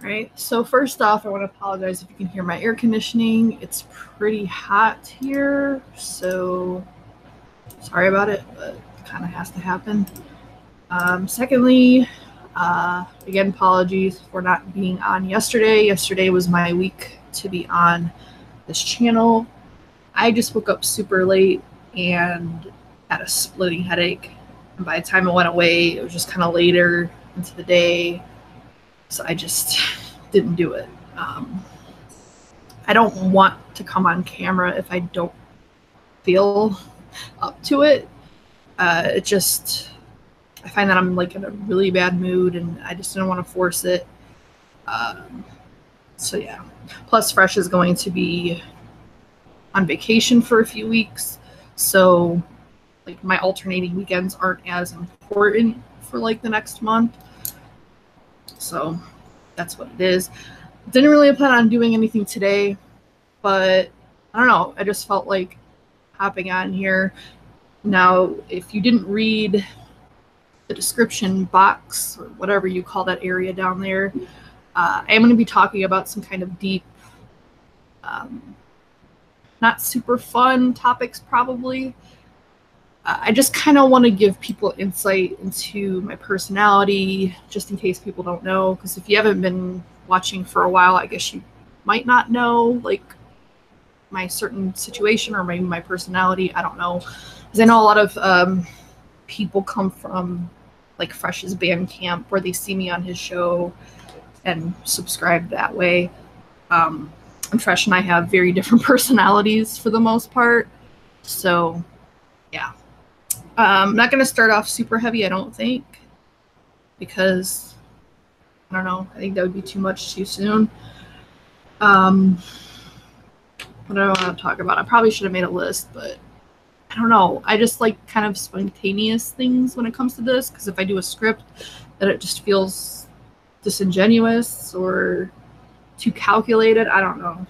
All right, so first off, I want to apologize if you can hear my air conditioning. It's pretty hot here, so sorry about it, but it kind of has to happen. Secondly, again, apologies for not being on yesterday. Yesterday was my week to be on this channel. I just woke up super late and had a splitting headache. And by the time it went away, it was just kind of later into the day. So I just didn't do it. I don't want to come on camera if I don't feel up to it. I find that I'm like in a really bad mood and I just didn't want to force it. So yeah. Plus Fresh is going to be on vacation for a few weeks. So like my alternating weekends aren't as important for like the next month. So that's what it is. Didn't really plan on doing anything today, but I don't know. I just felt like hopping on here. Now, if you didn't read the description box or whatever you call that area down there, I am going to be talking about some kind of deep, not super fun topics probably. I just kind of want to give people insight into my personality, just in case people don't know. Because if you haven't been watching for a while, I guess you might not know like my certain situation or maybe my personality. I don't know. Because I know a lot of people come from like Fresh's band camp where they see me on his show and subscribe that way. And Fresh and I have very different personalities for the most part. So yeah. I'm not going to start off super heavy, I don't think, because, I don't know, I think that would be too much too soon. What do I want to talk about? I probably should have made a list, but I don't know. I just like kind of spontaneous things when it comes to this, because if I do a script, then it just feels disingenuous or too calculated. I don't know.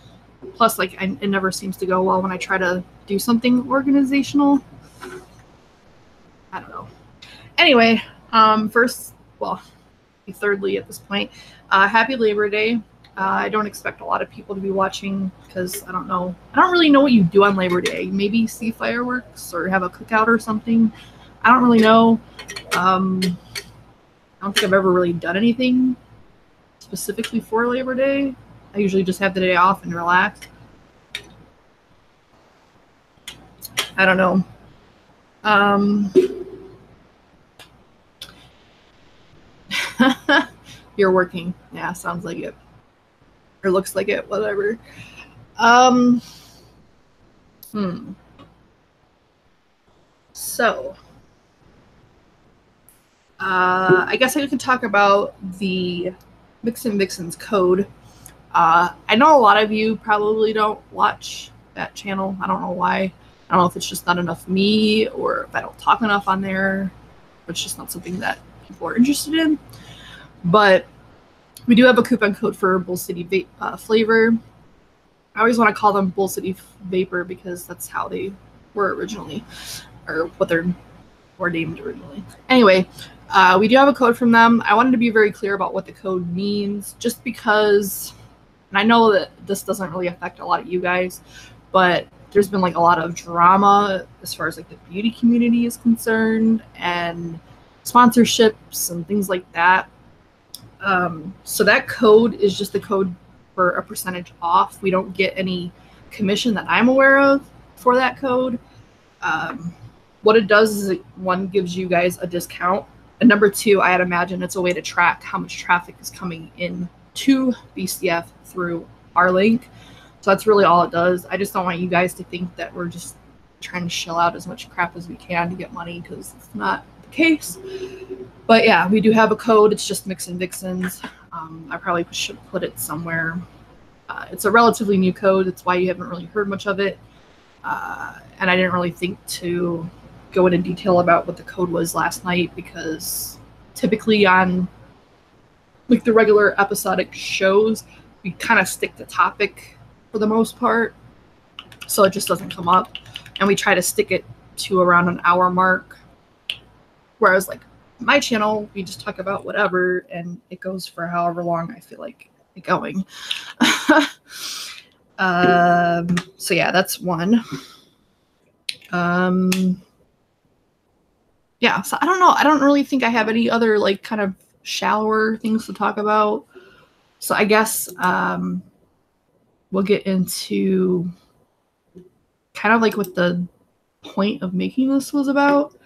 Plus, like, it never seems to go well when I try to do something organizational. I don't know. Anyway, thirdly at this point, happy Labor Day. I don't expect a lot of people to be watching because I don't know. I don't really know what you do on Labor Day. Maybe see fireworks or have a cookout or something. I don't really know. I don't think I've ever really done anything specifically for Labor Day. I usually just have the day off and relax. I don't know. You're working. Yeah, sounds like it. Or looks like it, whatever. So, I guess I could talk about the Mixin' Vixens code. I know a lot of you probably don't watch that channel. I don't know why. I don't know if it's just not enough me or if I don't talk enough on there. It's just not something that people are interested in. But we do have a coupon code for Bull City flavor. I always want to call them Bull City Vapor because that's how they were originally, or what they're were named originally. Anyway, we do have a code from them. I wanted to be very clear about what the code means, just because, and I know that this doesn't really affect a lot of you guys, but there's been like a lot of drama as far as like the beauty community is concerned and sponsorships and things like that. So that code is just the code for a percentage off. We don't get any commission that I'm aware of for that code. What it does is it, one, gives you guys a discount, and number two, I'd imagine it's a way to track how much traffic is coming in to BCF through our link. So that's really all it does. I just don't want you guys to think that we're just trying to shell out as much crap as we can to get money, because it's not the case. But yeah, we do have a code. It's just Mixin' Vixens. I probably should put it somewhere. It's a relatively new code. That's why you haven't really heard much of it. And I didn't really think to go into detail about what the code was last night, because typically on like the regular episodic shows, we kind of stick to topic for the most part, so it just doesn't come up, and we try to stick it to around an hour mark, whereas like my channel, we just talk about whatever and it goes for however long I feel like it going. So yeah, that's one. Yeah, so I don't know. I don't really think I have any other like kind of shallower things to talk about. So I guess we'll get into kind of like what the point of making this was about.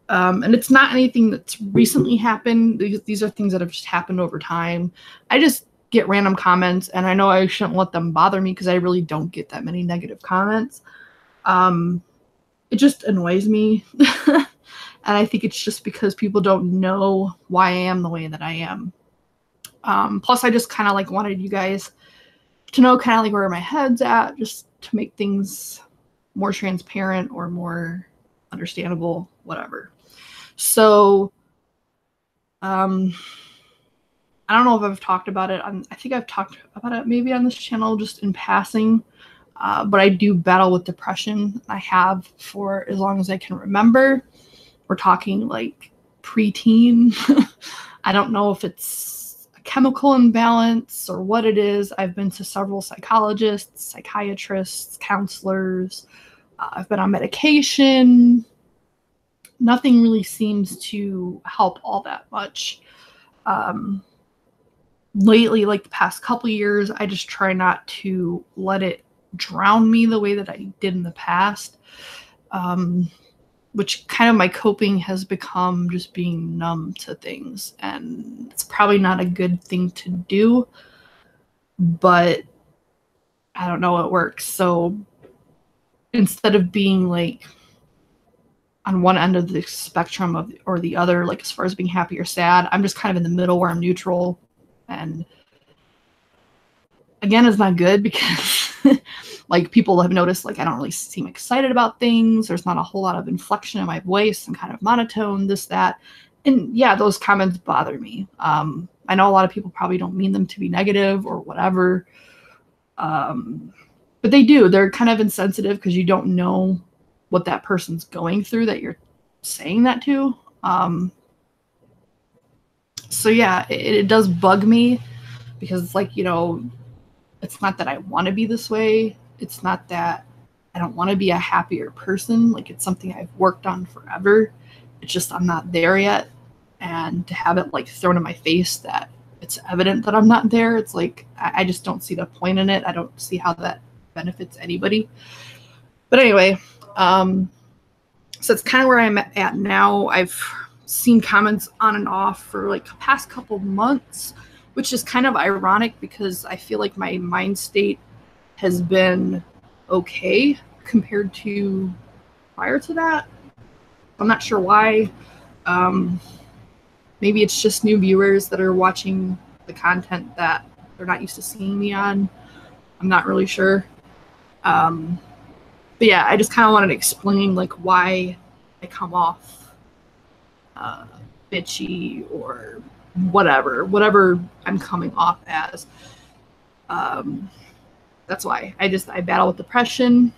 And it's not anything that's recently happened. These are things that have just happened over time. I just get random comments, and I know I shouldn't let them bother me because I really don't get that many negative comments. It just annoys me. And I think it's just because people don't know why I am the way that I am. Plus, I just kind of like wanted you guys to know kind of like where my head's at, just to make things more transparent or more understandable, whatever. So, I don't know if I've talked about it. I think I've talked about it maybe on this channel just in passing. But I do battle with depression. I have for as long as I can remember. We're talking like preteen. I don't know if it's a chemical imbalance or what it is. I've been to several psychologists, psychiatrists, counselors. I've been on medication. Nothing really seems to help all that much. Lately, like the past couple years, I just try not to let it drown me the way that I did in the past. Which kind of my coping has become just being numb to things. And it's probably not a good thing to do, but I don't know, it works. So instead of being like on one end of the spectrum or the other, like as far as being happy or sad, I'm just kind of in the middle where I'm neutral. And again, it's not good because like people have noticed, like I don't really seem excited about things. There's not a whole lot of inflection in my voice. I'm kind of monotone, this, that. And yeah, those comments bother me. I know a lot of people probably don't mean them to be negative or whatever. But they do. They're kind of insensitive because you don't know what that person's going through that you're saying that to. So yeah, it does bug me because it's like, you know, it's not that I want to be this way. It's not that I don't want to be a happier person. Like it's something I've worked on forever. It's just I'm not there yet. And to have it like thrown in my face that it's evident that I'm not there, it's like I just don't see the point in it. I don't see how that benefits anybody. But anyway, so it's kind of where I'm at now. I've seen comments on and off for like the past couple months, which is kind of ironic because I feel like my mind state has been okay compared to prior to that. I'm not sure why. Maybe it's just new viewers that are watching the content that they're not used to seeing me on. I'm not really sure. But yeah, I just kind of wanted to explain like why I come off bitchy or whatever I'm coming off as. That's why I battle with depression.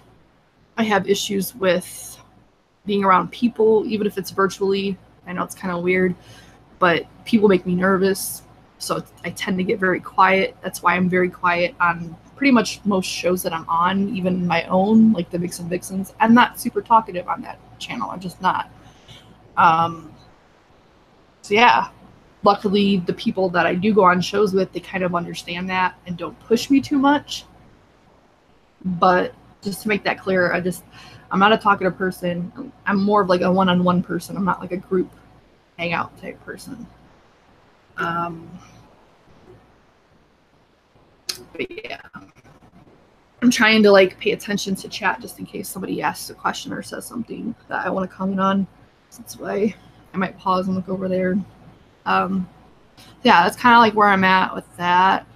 I have issues with being around people, even if it's virtually. I know it's kind of weird, but people make me nervous. So I tend to get very quiet. That's why I'm very quiet on pretty much most shows that I'm on, even my own, like the Vixen Vixens. I'm not super talkative on that channel. I'm just not. So yeah, luckily the people that I do go on shows with, they kind of understand that and don't push me too much. But just to make that clear, I'm not a talkative person. I'm more of like a one-on-one person. I'm not like a group hangout type person. But yeah, I'm trying to like pay attention to chat just in case somebody asks a question or says something that I want to comment on. That's why I might pause and look over there. Yeah, that's kind of like where I'm at with that.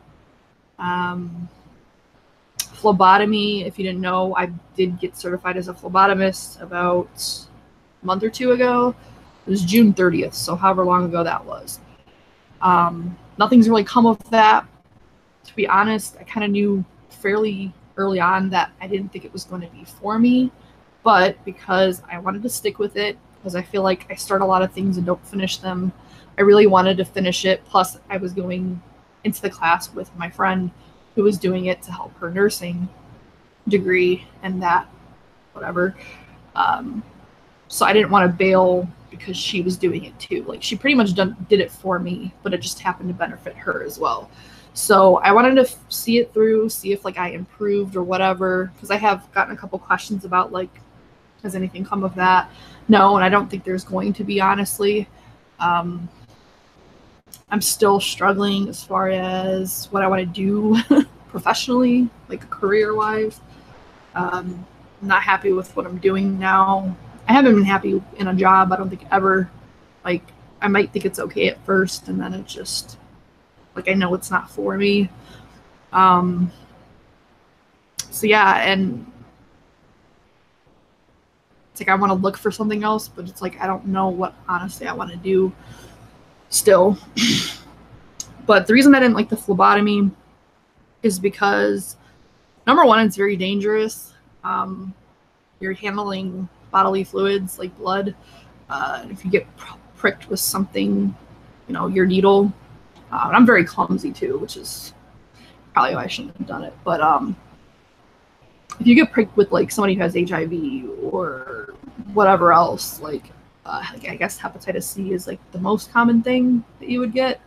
Phlebotomy, if you didn't know, I did get certified as a phlebotomist about a month or two ago. It was June 30th, so however long ago that was. Nothing's really come of that. To be honest, I kind of knew fairly early on that I didn't think it was going to be for me, but because I wanted to stick with it, because I feel like I start a lot of things and don't finish them, I really wanted to finish it. Plus, I was going into the class with my friend who was doing it to help her nursing degree and that, whatever. So I didn't want to bail because she was doing it too. Like, she pretty much did it for me, but it just happened to benefit her as well. So I wanted to see it through, see if like I improved or whatever, because I have gotten a couple questions about like, has anything come of that? No, and I don't think there's going to be, honestly. I'm still struggling as far as what I want to do professionally, like career-wise. I'm not happy with what I'm doing now. I haven't been happy in a job, I don't think, ever. Like, I might think it's okay at first, and then it just, like, I know it's not for me. So yeah, and it's like I want to look for something else, but it's like I don't know what honestly I want to do still. But the reason I didn't like the phlebotomy is because, number one, it's very dangerous. You're handling bodily fluids like blood. And if you get pricked with something, you know, your needle. And I'm very clumsy too, which is probably why I shouldn't have done it. But if you get pricked with like somebody who has HIV or whatever else, like I guess hepatitis C is like the most common thing that you would get.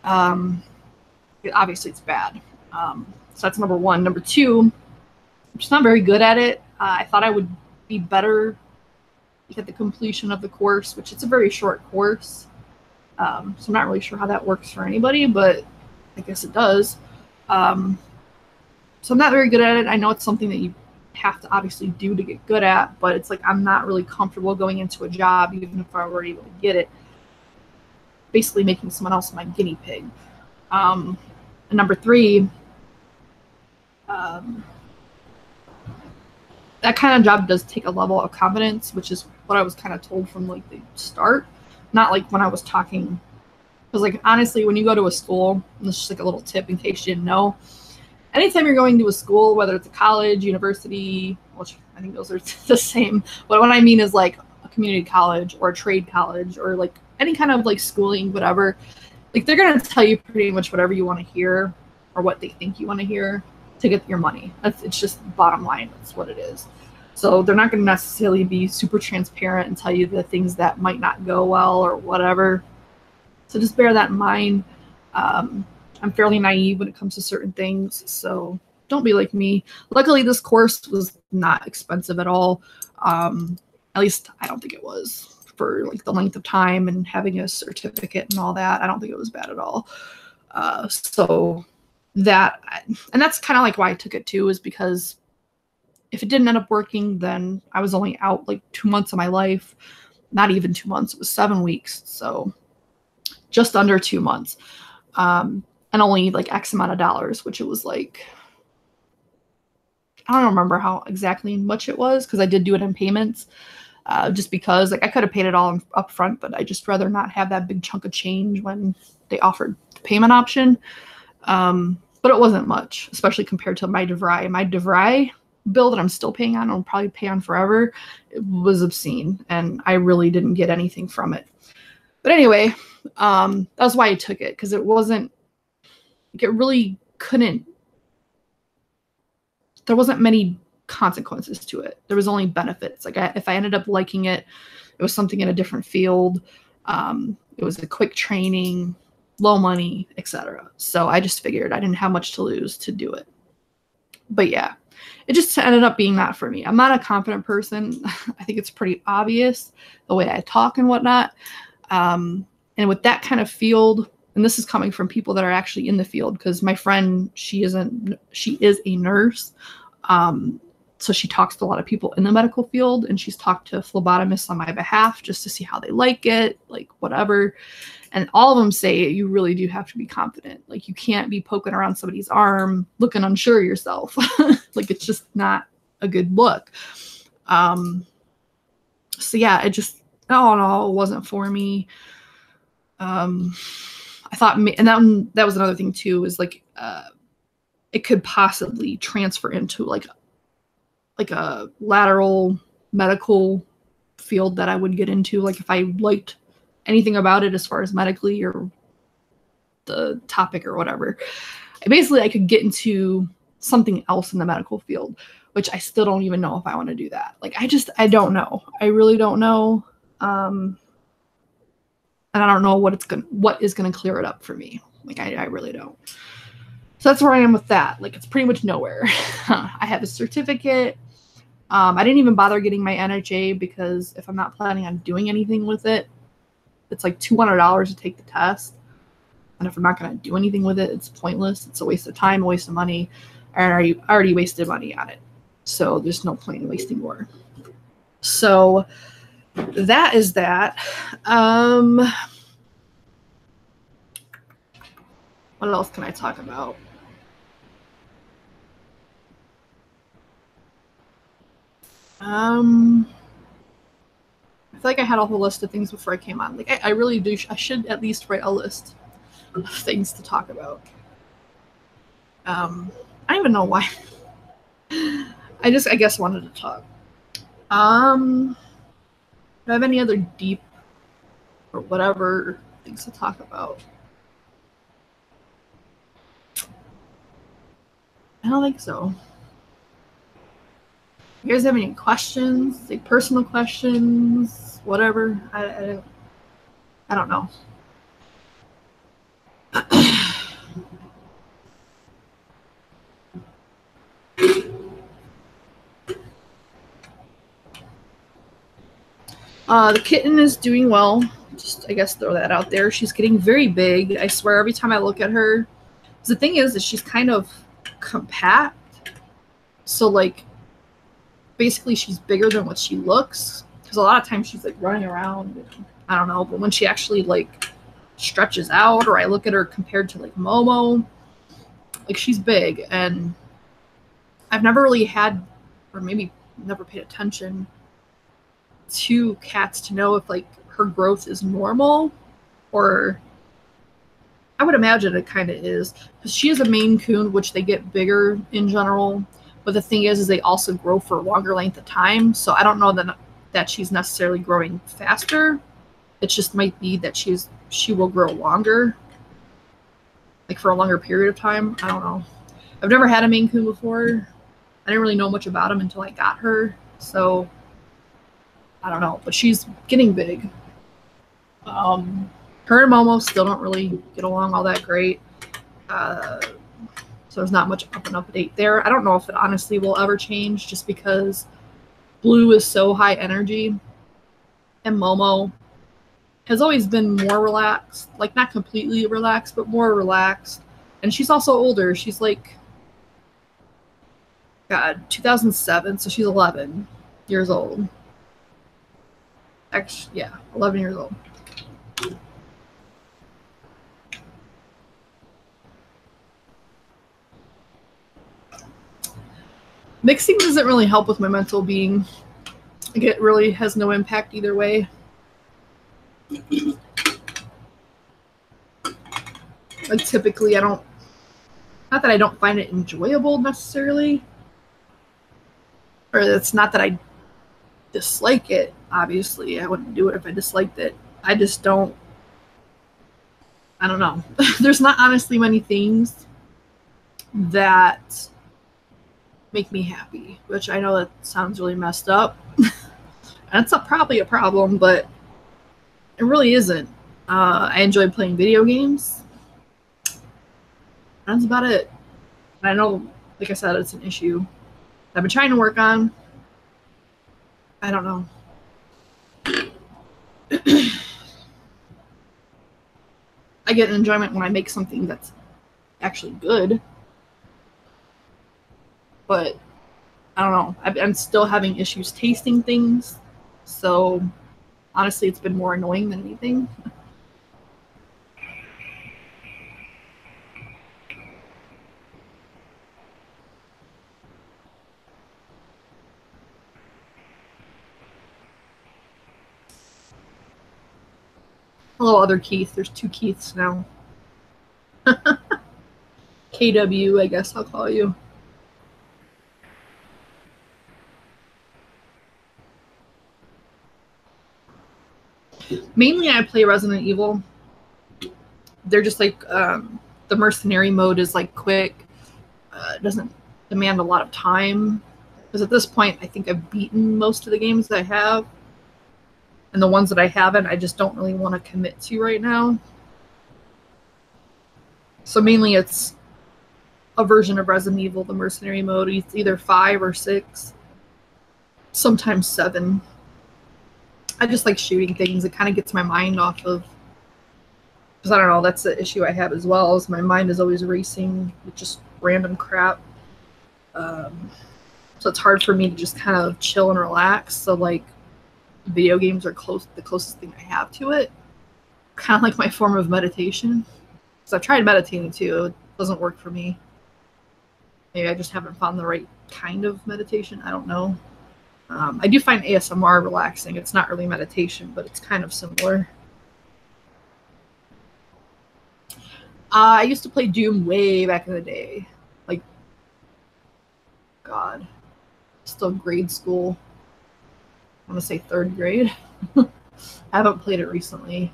Obviously it's bad. So that's number one. Number two, I'm just not very good at it. I thought I would be better at the completion of the course, which it's a very short course. So I'm not really sure how that works for anybody, but I guess it does. So I'm not very good at it. I know it's something that you have to obviously do to get good at, but it's like I'm not really comfortable going into a job, even if I were able to get it, basically making someone else my guinea pig. And number three, that kind of job does take a level of confidence, which is what I was kind of told from like the start. Not like when I was talking, because like honestly, when you go to a school, and this is just like a little tip in case you didn't know, anytime you're going to a school, whether it's a college, university, which I think those are the same, but what I mean is like a community college or a trade college or like any kind of like schooling, whatever, like they're going to tell you pretty much whatever you want to hear or what they think you want to hear to get your money. It's just bottom line. That's what it is. So they're not going to necessarily be super transparent and tell you the things that might not go well or whatever. So just bear that in mind. I'm fairly naive when it comes to certain things, so don't be like me. Luckily, this course was not expensive at all. At least I don't think it was, for like the length of time and having a certificate and all that. I don't think it was bad at all. So that, and that's kind of like why I took it too, is because if it didn't end up working, then I was only out like 2 months of my life. Not even 2 months, it was 7 weeks. So just under 2 months. And only like X amount of dollars, which it was like, I don't remember how exactly much it was, because I did do it in payments. Just because like I could have paid it all up front, but I just rather not have that big chunk of change when they offered the payment option. But it wasn't much, especially compared to my DeVry. My DeVry bill that I'm still paying on, I'll probably pay on forever, it was obscene, and I really didn't get anything from it. But anyway, that's why I took it, because it wasn't, like, it really couldn't, there wasn't many consequences to it. There was only benefits. Like if I ended up liking it, it was something in a different field. It was a quick training, low money, etc. So I just figured I didn't have much to lose to do it. But yeah, it just ended up being that for me. I'm not a confident person. I think it's pretty obvious the way I talk and whatnot. And with that kind of field, and this is coming from people that are actually in the field, because my friend, she is a nurse. So she talks to a lot of people in the medical field, and she's talked to phlebotomists on my behalf just to see how they like it, like whatever. And all of them say you really do have to be confident. Like you can't be poking around somebody's arm looking unsure of yourself. Like it's just not a good look. So yeah, it just, oh no, it wasn't for me. I thought, and that was another thing too, is like, it could possibly transfer into like a lateral medical field that I would get into. Like if I liked anything about it as far as medically or the topic or whatever. Basically, I could get into something else in the medical field, which I still don't even know if I want to do that. Like, I don't know. I really don't know. And I don't know what is gonna clear it up for me. Like, I really don't. So that's where I am with that. Like, it's pretty much nowhere. I have a certificate. I didn't even bother getting my NHA because if I'm not planning on doing anything with it, it's like $200 to take the test. And if I'm not going to do anything with it, it's pointless. It's a waste of time, a waste of money. I already wasted money on it. So there's no point in wasting more. So that is that. What else can I talk about? I feel like I had a whole list of things before I came on. Like, I really do. I should at least write a list of things to talk about. I don't even know why. I guess wanted to talk. Do I have any other deep or whatever things to talk about? I don't think so. You guys have any questions? Like personal questions? Whatever. I don't know. The kitten is doing well. Just, I guess, throw that out there. She's getting very big. I swear, every time I look at her, the thing is that she's kind of compact. So, like, basically, she's bigger than what she looks. Because a lot of times she's, like, running around. I don't know. But when she actually, like, stretches out, or I look at her compared to, like, Momo, like, she's big. And I've never really had, or maybe never paid attention to cats to know if, like, her growth is normal, or I would imagine it kind of is, because she is a Maine Coon, which they get bigger in general, but the thing is they also grow for a longer length of time. So I don't know that she's necessarily growing faster. It just might be that she will grow longer, like for a longer period of time. I don't know. I've never had a Maine Coon before. I didn't really know much about him until I got her, so I don't know, but she's getting big. Her and Momo still don't really get along all that great. So there's not much up and update there. I don't know if it honestly will ever change, just because Blue is so high energy and Momo has always been more relaxed. Like, not completely relaxed, but more relaxed. And she's also older. She's like, God, 2007, so she's 11 years old. Actually, yeah, 11 years old. Mixing doesn't really help with my mental being. Like, it really has no impact either way. Like, typically, not that I don't find it enjoyable necessarily, or it's not that I dislike it. Obviously, I wouldn't do it if I disliked it. I just don't. I don't know. There's not honestly many things that make me happy, which I know that sounds really messed up. And it's probably a problem, but it really isn't. I enjoy playing video games. That's about it. I know, like I said, it's an issue I've been trying to work on. I don't know. I get enjoyment when I make something that's actually good. But I don't know. I'm still having issues tasting things. So honestly, it's been more annoying than anything. Hello, other Keith. There's 2 Keiths now. KW, I guess I'll call you. Mainly, I play Resident Evil, they're just like the mercenary mode is like quick. It doesn't demand a lot of time. Because at this point, I think I've beaten most of the games that I have. And the ones that I haven't, I just don't really want to commit to right now. So mainly it's a version of Resident Evil, the mercenary mode. It's either 5 or 6. Sometimes 7. I just like shooting things. It kind of gets my mind off of... Because I don't know, that's the issue I have as well, is my mind is always racing with just random crap. So it's hard for me to just kind of chill and relax. So like video games are the closest thing I have to it. Kind of like my form of meditation. Because I've tried meditating too. It doesn't work for me. Maybe I just haven't found the right kind of meditation. I don't know. I do find ASMR relaxing. It's not really meditation, but it's kind of similar. I used to play Doom way back in the day. Like, God. Still grade school. I want to say 3rd grade. I haven't played it recently.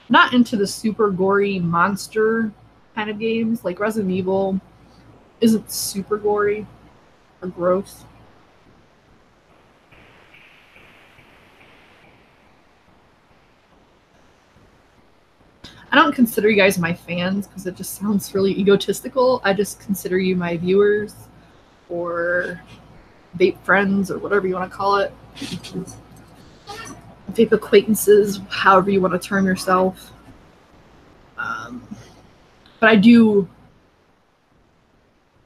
Not into the super gory monster kind of games. Like Resident Evil isn't super gory or gross. I don't consider you guys my fans because it just sounds really egotistical. I just consider you my viewers or vape friends or whatever you want to call it. Vape acquaintances, however you want to term yourself. But I do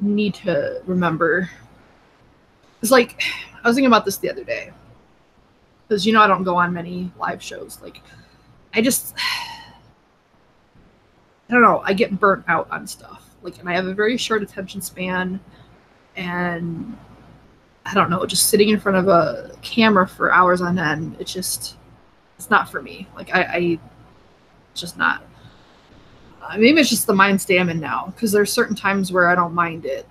need to remember. It's like, I was thinking about this the other day. Because, I don't go on many live shows. Like, I don't know, I get burnt out on stuff. Like, and I have a very short attention span. And I don't know, just sitting in front of a camera for hours on end, it's not for me. Like, it's just not. Maybe it's just the mind state I'm in now, because there's certain times where I don't mind it.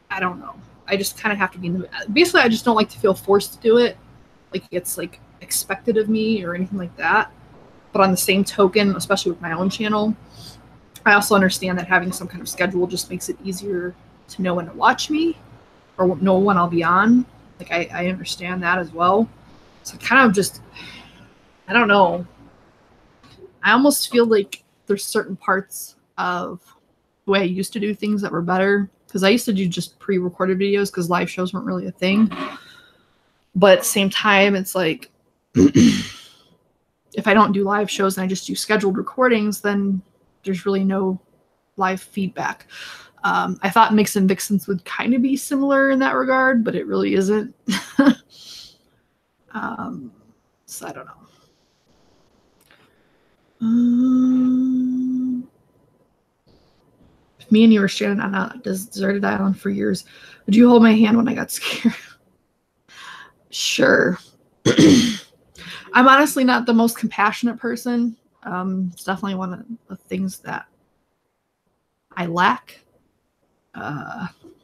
I don't know. I just kind of have to be in the... Basically, I just don't like to feel forced to do it. Like, it's, like, expected of me or anything like that. But on the same token, especially with my own channel, I also understand that having some kind of schedule just makes it easier to know when to watch me or know when I'll be on. Like, I understand that as well. So kind of just... I don't know. I almost feel like there's certain parts of the way I used to do things that were better. Because I used to do just pre-recorded videos because live shows weren't really a thing. But at the same time, it's like, if I don't do live shows and I just do scheduled recordings, then there's really no live feedback. I thought Mix and Vixens would kind of be similar in that regard, but it really isn't. So I don't know. If me and you were stranded on a deserted island for years, would you hold my hand when I got scared? Sure. I'm honestly not the most compassionate person. It's definitely one of the things that I lack.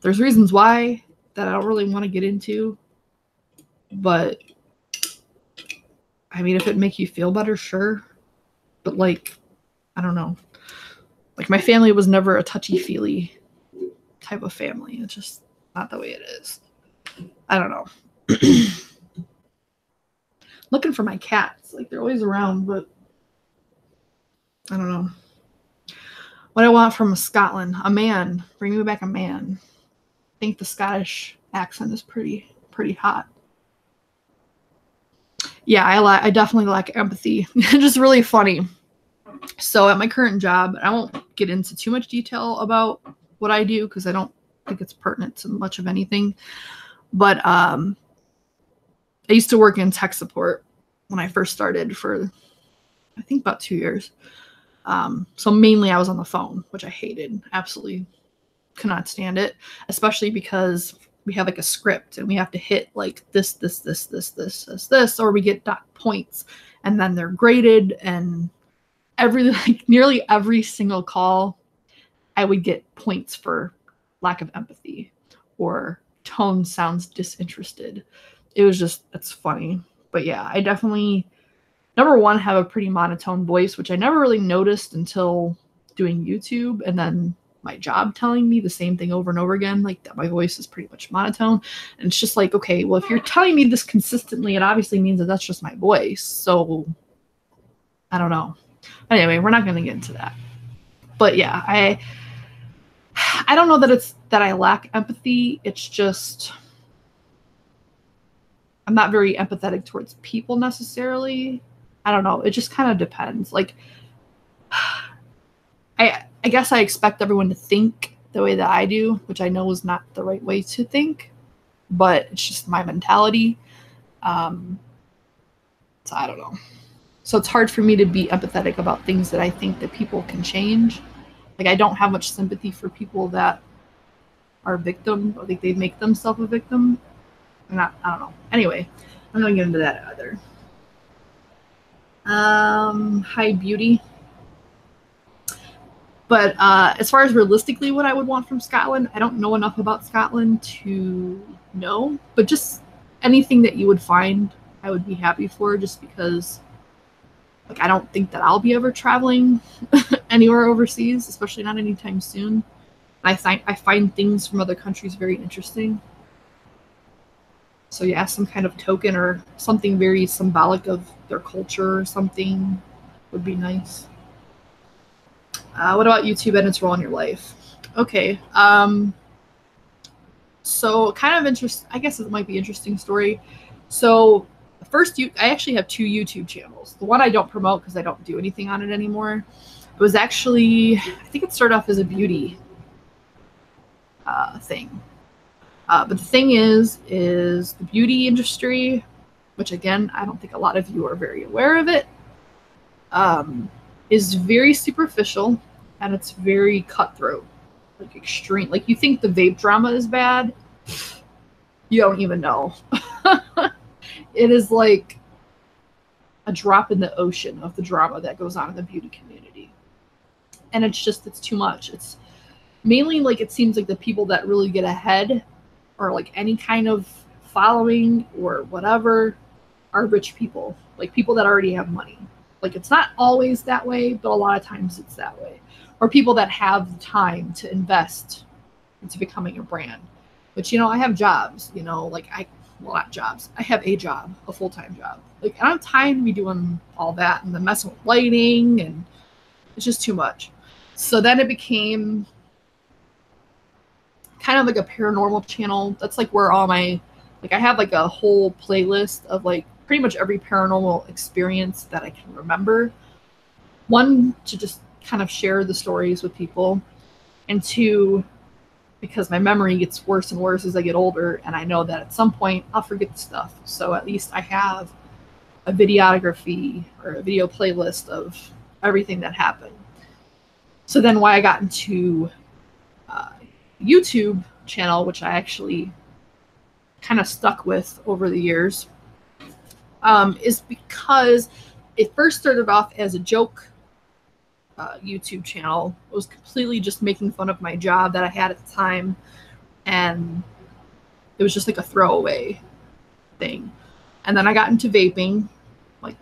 There's reasons why that I don't really want to get into. But, I mean, if it make you feel better, sure. But, like, I don't know. Like, my family was never a touchy-feely type of family. It's just not the way it is. I don't know. Looking for my cats. Like, they're always around, but I don't know. What I want from Scotland. A man. Bring me back a man. I think the Scottish accent is pretty hot. Yeah, I definitely lack empathy. Just really funny. So at my current job, I won't get into too much detail about what I do because I don't think it's pertinent to much of anything. But I used to work in tech support when I first started for, I think, about 2 years. So mainly I was on the phone, which I hated. Absolutely could not stand it, especially because we have like a script and we have to hit like this, or we get dot points and then they're graded, and nearly every single call I would get points for lack of empathy or tone sounds disinterested. It's funny. But yeah, I definitely number one, have a pretty monotone voice, which I never really noticed until doing YouTube, and then my job telling me the same thing over and over again, like that my voice is pretty much monotone. And it's just like, okay, well, if you're telling me this consistently, it obviously means that that's just my voice. So I don't know. Anyway, we're not going to get into that. But yeah, I don't know that it's that I lack empathy. It's just I'm not very empathetic towards people necessarily. I don't know. It just kind of depends. Like, I guess I expect everyone to think the way that I do, which I know is not the right way to think, but it's just my mentality. So I don't know. So it's hard for me to be empathetic about things that I think that people can change. Like, I don't have much sympathy for people that are victims, or like they make themselves a victim. I don't know. Anyway, I'm not gonna get into that either. Hi, beauty. But as far as realistically what I would want from Scotland, I don't know enough about Scotland to know. But just anything that you would find, I would be happy for, just because like I don't think that I'll be ever traveling anywhere overseas, especially not anytime soon. I find things from other countries very interesting. So yeah, some kind of token or something very symbolic of their culture or something would be nice. What about YouTube and its role in your life? Okay. So kind of I guess it might be an interesting story. So I actually have 2 YouTube channels. The one I don't promote because I don't do anything on it anymore. It was actually, I think it started off as a beauty thing. But the thing is the beauty industry, which again, I don't think a lot of you are very aware of it, is very superficial and it's very cutthroat, like extreme. Like you think the vape drama is bad, you don't even know. It is like a drop in the ocean of the drama that goes on in the beauty community. And it's too much. It's mainly like, it seems like the people that really get ahead or like any kind of following or whatever are rich people, like people that already have money. Like it's not always that way, but a lot of times it's that way. Or people that have the time to invest into becoming a brand. Which, I have jobs, like not jobs. I have a job, a full-time job. Like I don't have time to be doing all that and the messing with lighting, and it's just too much. So then it became kind of like a paranormal channel. That's like where all my, like I have like a whole playlist of like pretty much every paranormal experience that I can remember. 1, to just kind of share the stories with people, and 2, because my memory gets worse and worse as I get older, and I know that at some point I'll forget stuff. So at least I have a videography or a video playlist of everything that happened. So then why I got into YouTube channel, which I actually kind of stuck with over the years, is because it first started off as a joke YouTube channel. It was completely just making fun of my job that I had at the time, and it was just like a throwaway thing. And then I got into vaping like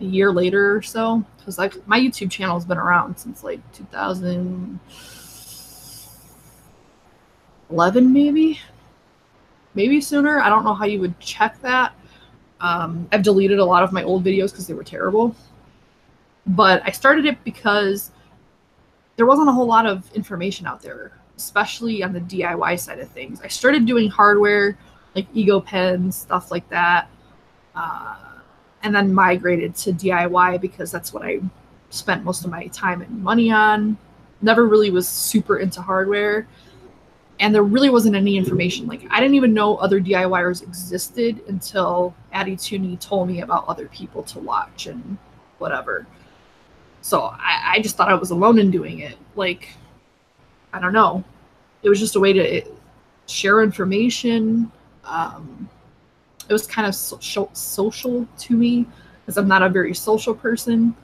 a year later or so, because like my YouTube channel has been around since like 2011, maybe sooner. I don't know how you would check that. I've deleted a lot of my old videos because they were terrible. But I started it because there wasn't a whole lot of information out there, especially on the DIY side of things. I started doing hardware, like ego pens, stuff like that, and then migrated to DIY because that's what I spent most of my time and money on. Never really was super into hardware, and there really wasn't any information. Like I didn't even know other DIYers existed until Addie Tooney told me about other people to watch and whatever. So I just thought I was alone in doing it. Like, I don't know. It was just a way to share information. It was kind of social to me because I'm not a very social person.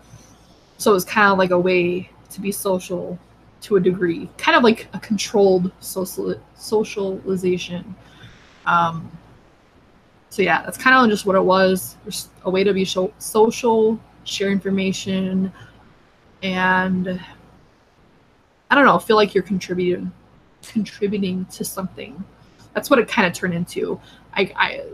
So it was kind of like a way to be social to a degree. Kind of like a controlled socialization. So yeah, that's kind of just what it was. Just a way to be social, share information, and I don't know, feel like you're contributing to something. That's what it kind of turned into. I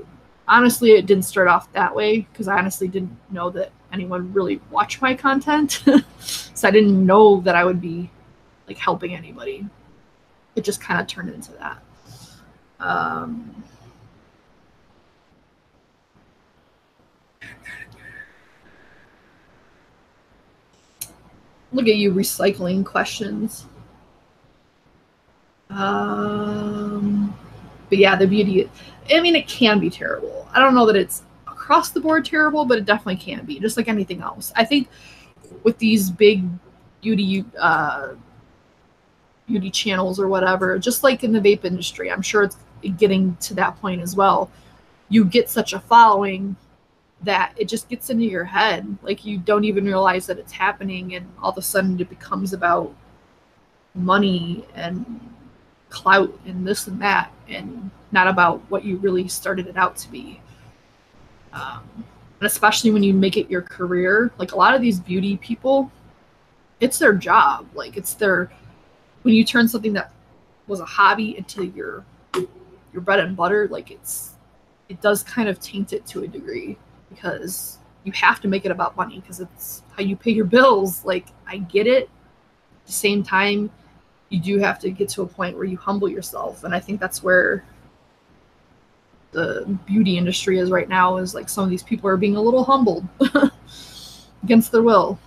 honestly, it didn't start off that way because I honestly didn't know that anyone really watched my content. So I didn't know that I would be like helping anybody. It just kind of turned into that. Look at you recycling questions. But yeah, the beauty, I mean, it can be terrible. I don't know that it's across the board terrible, but it definitely can be, just like anything else. I think with these big beauty beauty channels or whatever, just like in the vape industry, I'm sure it's getting to that point as well. You get such a following that it just gets into your head. Like you don't even realize that it's happening, and all of a sudden it becomes about money and clout and this and that, and not about what you really started it out to be. And especially when you make it your career, like a lot of these beauty people, it's their job. Like it's their, when you turn something that was a hobby into your bread and butter, like it does kind of taint it to a degree, because you have to make it about money because it's how you pay your bills. Like I get it. At the same time, you do have to get to a point where you humble yourself, and I think that's where the beauty industry is right now, is like some of these people are being a little humbled against their will.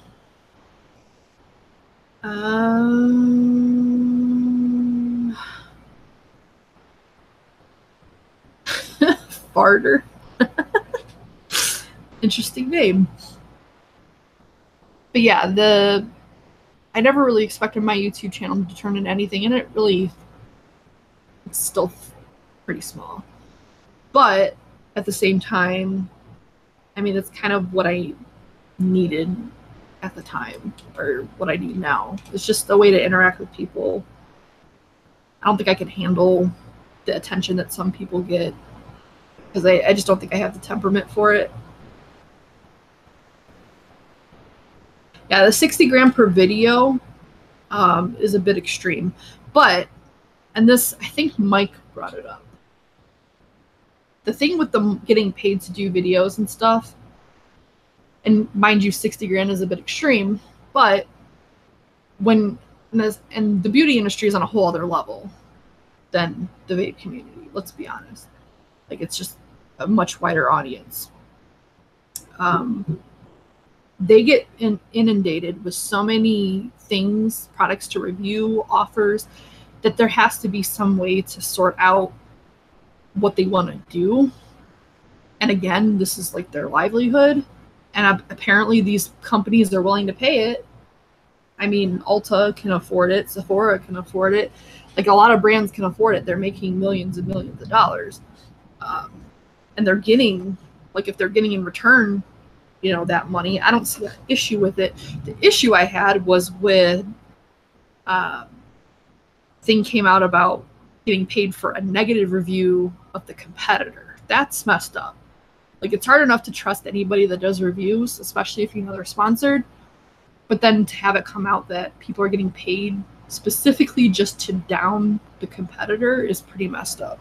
Farter. Interesting name. But yeah, I never really expected my YouTube channel to turn into anything, and it's still pretty small. But at the same time, I mean, it's kind of what I needed at the time, or what I need now. It's just a way to interact with people. I don't think I could handle the attention that some people get, because I just don't think I have the temperament for it. Yeah, the 60 gram per video is a bit extreme. But, and this, I think Mike brought it up. The thing with them getting paid to do videos and stuff, and mind you, 60 grand is a bit extreme, but and the beauty industry is on a whole other level than the vape community, let's be honest. Like it's just a much wider audience. They get inundated with so many things, products to review, offers, that there has to be some way to sort out what they want to do. And again, this is like their livelihood, and apparently these companies are willing to pay it. I mean, Ulta can afford it, Sephora can afford it, like a lot of brands can afford it. They're making millions and millions of dollars, and they're getting, like, if they're getting in return, you know, that money, I don't see an issue with it. The issue I had was with thing came out about getting paid for a negative review of the competitor. That's messed up. Like, it's hard enough to trust anybody that does reviews, especially if you know they're sponsored, but then to have it come out that people are getting paid specifically just to down the competitor is pretty messed up.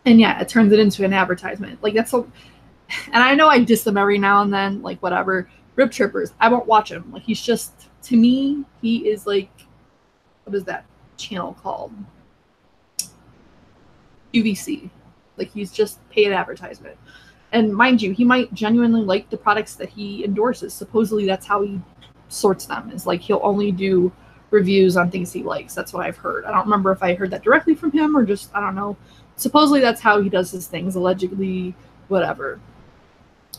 And yeah, it turns it into an advertisement. Like, that's so, and I know I diss them every now and then, like, whatever. Rip Trippers, I won't watch him. Like, he's just, to me, he is like, what is that channel called? UVC. Like, he's just paid advertisement. And mind you, he might genuinely like the products that he endorses. Supposedly that's how he sorts them, is like he'll only do reviews on things he likes. That's what I've heard. I don't remember if I heard that directly from him or just, I don't know. Supposedly that's how he does his things, allegedly, whatever.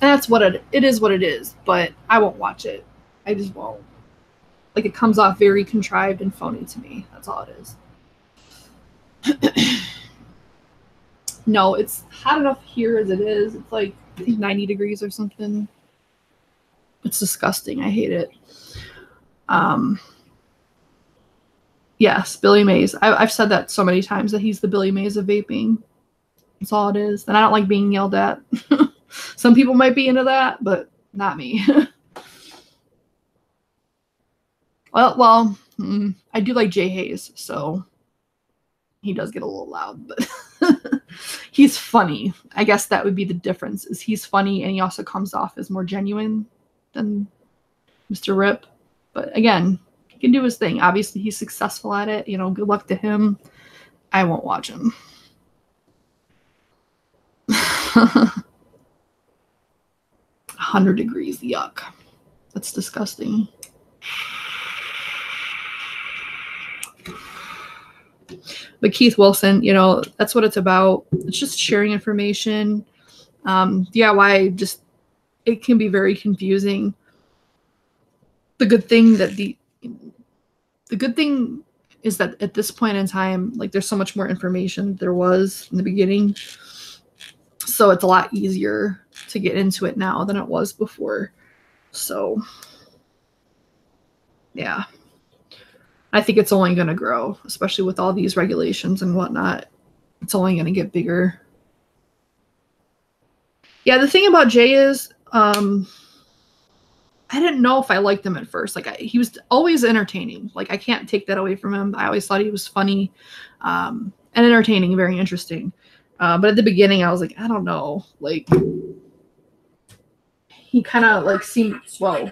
And that's what it is what it is, but I won't watch it. I just won't. Like, it comes off very contrived and phony to me. That's all it is. No, it's hot enough here as it is. It's like, I think 90 degrees or something. It's disgusting. I hate it. Yes, Billy Mays. I've said that so many times that he's the Billy Mays of vaping. That's all it is. And I don't like being yelled at. Some people might be into that, but not me. well, I do like Jay Hayes, so he does get a little loud, but he's funny. I guess that would be the difference, is he's funny and he also comes off as more genuine than Mr. Rip. But again, he can do his thing. Obviously, he's successful at it. You know, good luck to him. I won't watch him. 100 degrees, yuck. That's disgusting. But Keith Wilson, you know, that's what it's about. It's just sharing information. DIY, just, it can be very confusing. The good thing is that at this point in time, like, there's so much more information than there was in the beginning. So it's a lot easier to get into it now than it was before. So yeah, I think it's only going to grow, especially with all these regulations and whatnot. It's only going to get bigger. Yeah, the thing about Jay is, I didn't know if I liked him at first. Like, he was always entertaining. Like, I can't take that away from him. I always thought he was funny and entertaining, very interesting. But at the beginning, I was like, I don't know. Like, he kind of like seemed, whoa.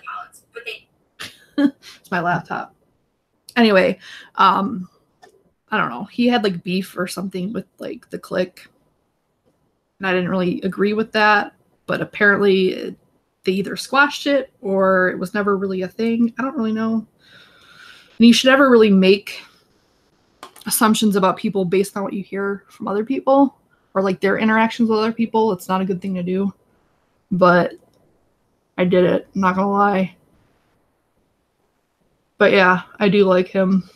It's my laptop. Anyway, I don't know. He had like beef or something with like the clique. And I didn't really agree with that. But apparently they either squashed it or it was never really a thing. I don't really know. And you should never really make assumptions about people based on what you hear from other people or like their interactions with other people. It's not a good thing to do. But I did it. I'm not going to lie. But yeah, I do like him.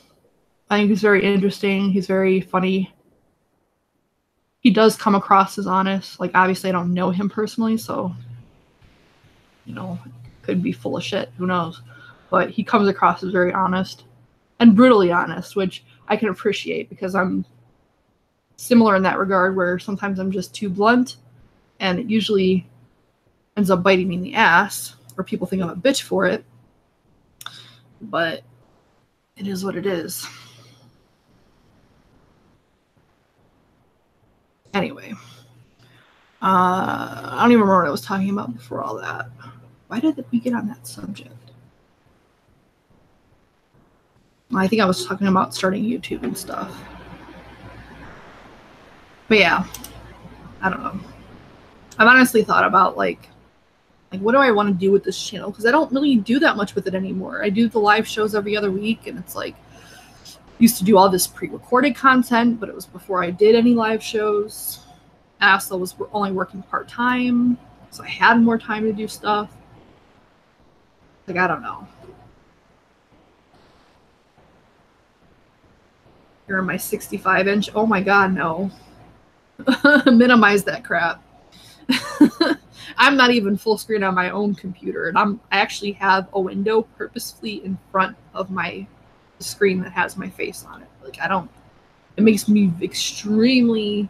I think he's very interesting. He's very funny. He does come across as honest. Like, obviously I don't know him personally, so, you know, could be full of shit. Who knows? But he comes across as very honest and brutally honest, which I can appreciate because I'm similar in that regard, where sometimes I'm just too blunt and it usually ends up biting me in the ass, or people think I'm a bitch for it. But it is what it is. Anyway, I don't even remember what I was talking about before all that. Why did we get on that subject? I think I was talking about starting YouTube and stuff. But yeah, I don't know. I've honestly thought about like what do I want to do with this channel? Because I don't really do that much with it anymore. I do the live shows every other week, and it's like, used to do all this pre-recorded content, but it was before I did any live shows. I also was only working part-time, so I had more time to do stuff. Like, I don't know. Here are my 65-inch. Oh my god, no. Minimize that crap. I'm not even full screen on my own computer, and I actually have a window purposefully in front of my screen that has my face on it. Like, it makes me extremely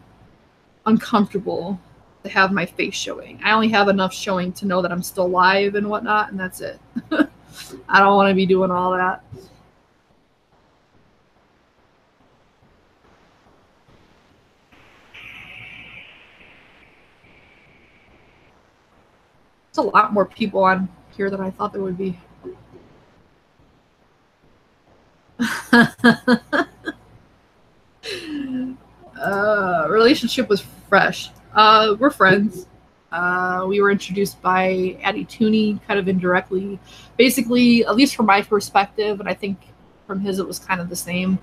uncomfortable to have my face showing. I only have enough showing to know that I'm still live and whatnot, and that's it. I don't want to be doing all that. There's a lot more people on here than I thought there would be. Relationship was fresh. We're friends. We were introduced by Addie Tooney, kind of indirectly. Basically, at least from my perspective, and I think from his it was kind of the same.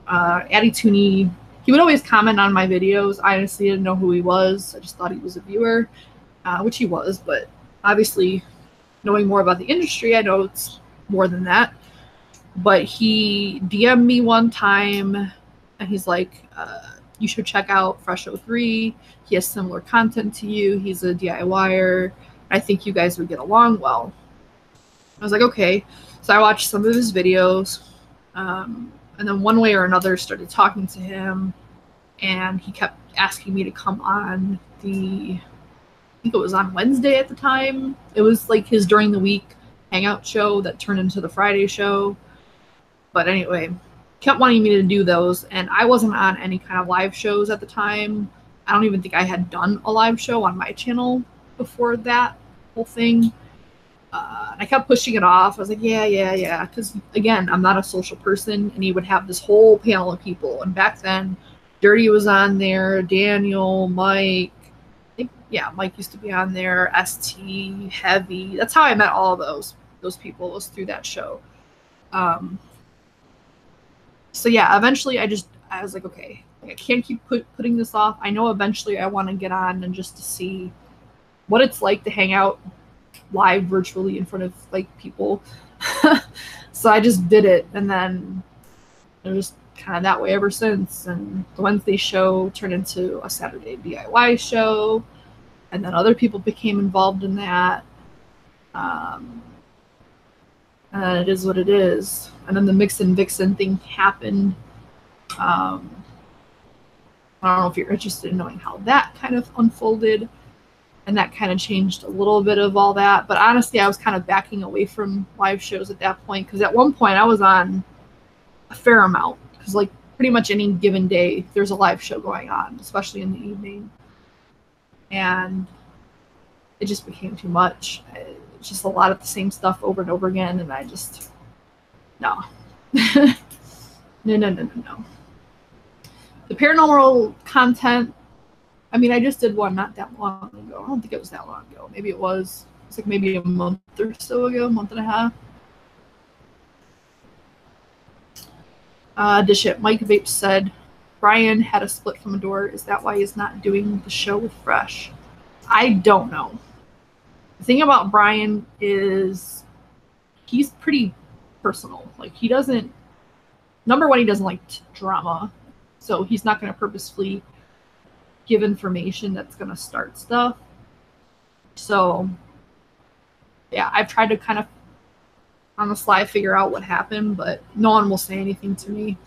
Addie Tooney, he would always comment on my videos. I honestly didn't know who he was. I just thought he was a viewer, which he was, but obviously knowing more about the industry, I know it's more than that. But he DM'd me one time and he's like, you should check out Fresh03. He has similar content to you. He's a DIYer. I think you guys would get along well. I was like, okay. So I watched some of his videos, and then one way or another started talking to him, and he kept asking me to come on I think it was on Wednesday at the time. It was like his during the week hangout show that turned into the Friday show. But anyway, kept wanting me to do those, and I wasn't on any kind of live shows at the time. I don't even think I had done a live show on my channel before that whole thing. I kept pushing it off. I was like, yeah. Because, again, I'm not a social person, and he would have this whole panel of people. And back then, Dirty was on there, Daniel, Mike. I think, yeah, Mike used to be on there, ST, Heavy. That's how I met all of those people, was through that show. So, yeah, eventually I was like, okay, I can't keep putting this off. I know eventually I want to get on and just to see what it's like to hang out live virtually in front of like people. So I just did it, and then it was just kind of that way ever since. And the Wednesday show turned into a Saturday DIY show, and then other people became involved in that. And it is what it is. And then the Mix and Vixen thing happened. I don't know if you're interested in knowing how that kind of unfolded. And that kind of changed a little bit of all that. But honestly, I was kind of backing away from live shows at that point. Because at one point, I was on a fair amount. Because, like, pretty much any given day, there's a live show going on, especially in the evening. And it just became too much. It's just a lot of the same stuff over and over again. And I just, no. No. The paranormal content, I mean, I just did one not that long ago. I don't think it was that long ago. Maybe it was. It's like maybe a month or so ago, a month and a half. Dish it. Mike Vape said, Brian had a split from a door. Is that why he's not doing the show with Fresh? I don't know. The thing about Brian is he's pretty personal. Like, he doesn't, number one, he doesn't like drama. So he's not going to purposefully give information that's going to start stuff. So, yeah, I've tried to kind of on the sly figure out what happened, but no one will say anything to me.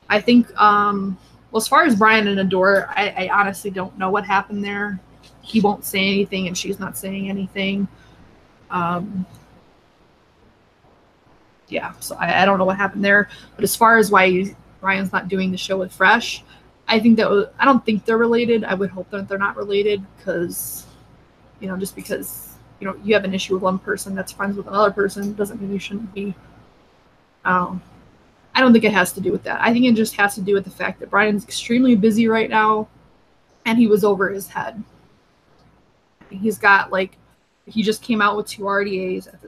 I think, well, as far as Brian and Adore, I honestly don't know what happened there. He won't say anything, and she's not saying anything. Yeah, so I don't know what happened there. But as far as why Brian's not doing the show with Fresh, I don't think they're related. I would hope that they're not related because, just because, you have an issue with one person that's friends with another person doesn't mean you shouldn't be. I don't think it has to do with that. I think it just has to do with the fact that Brian's extremely busy right now, and he was over his head. He's got, he just came out with 2 RDAs at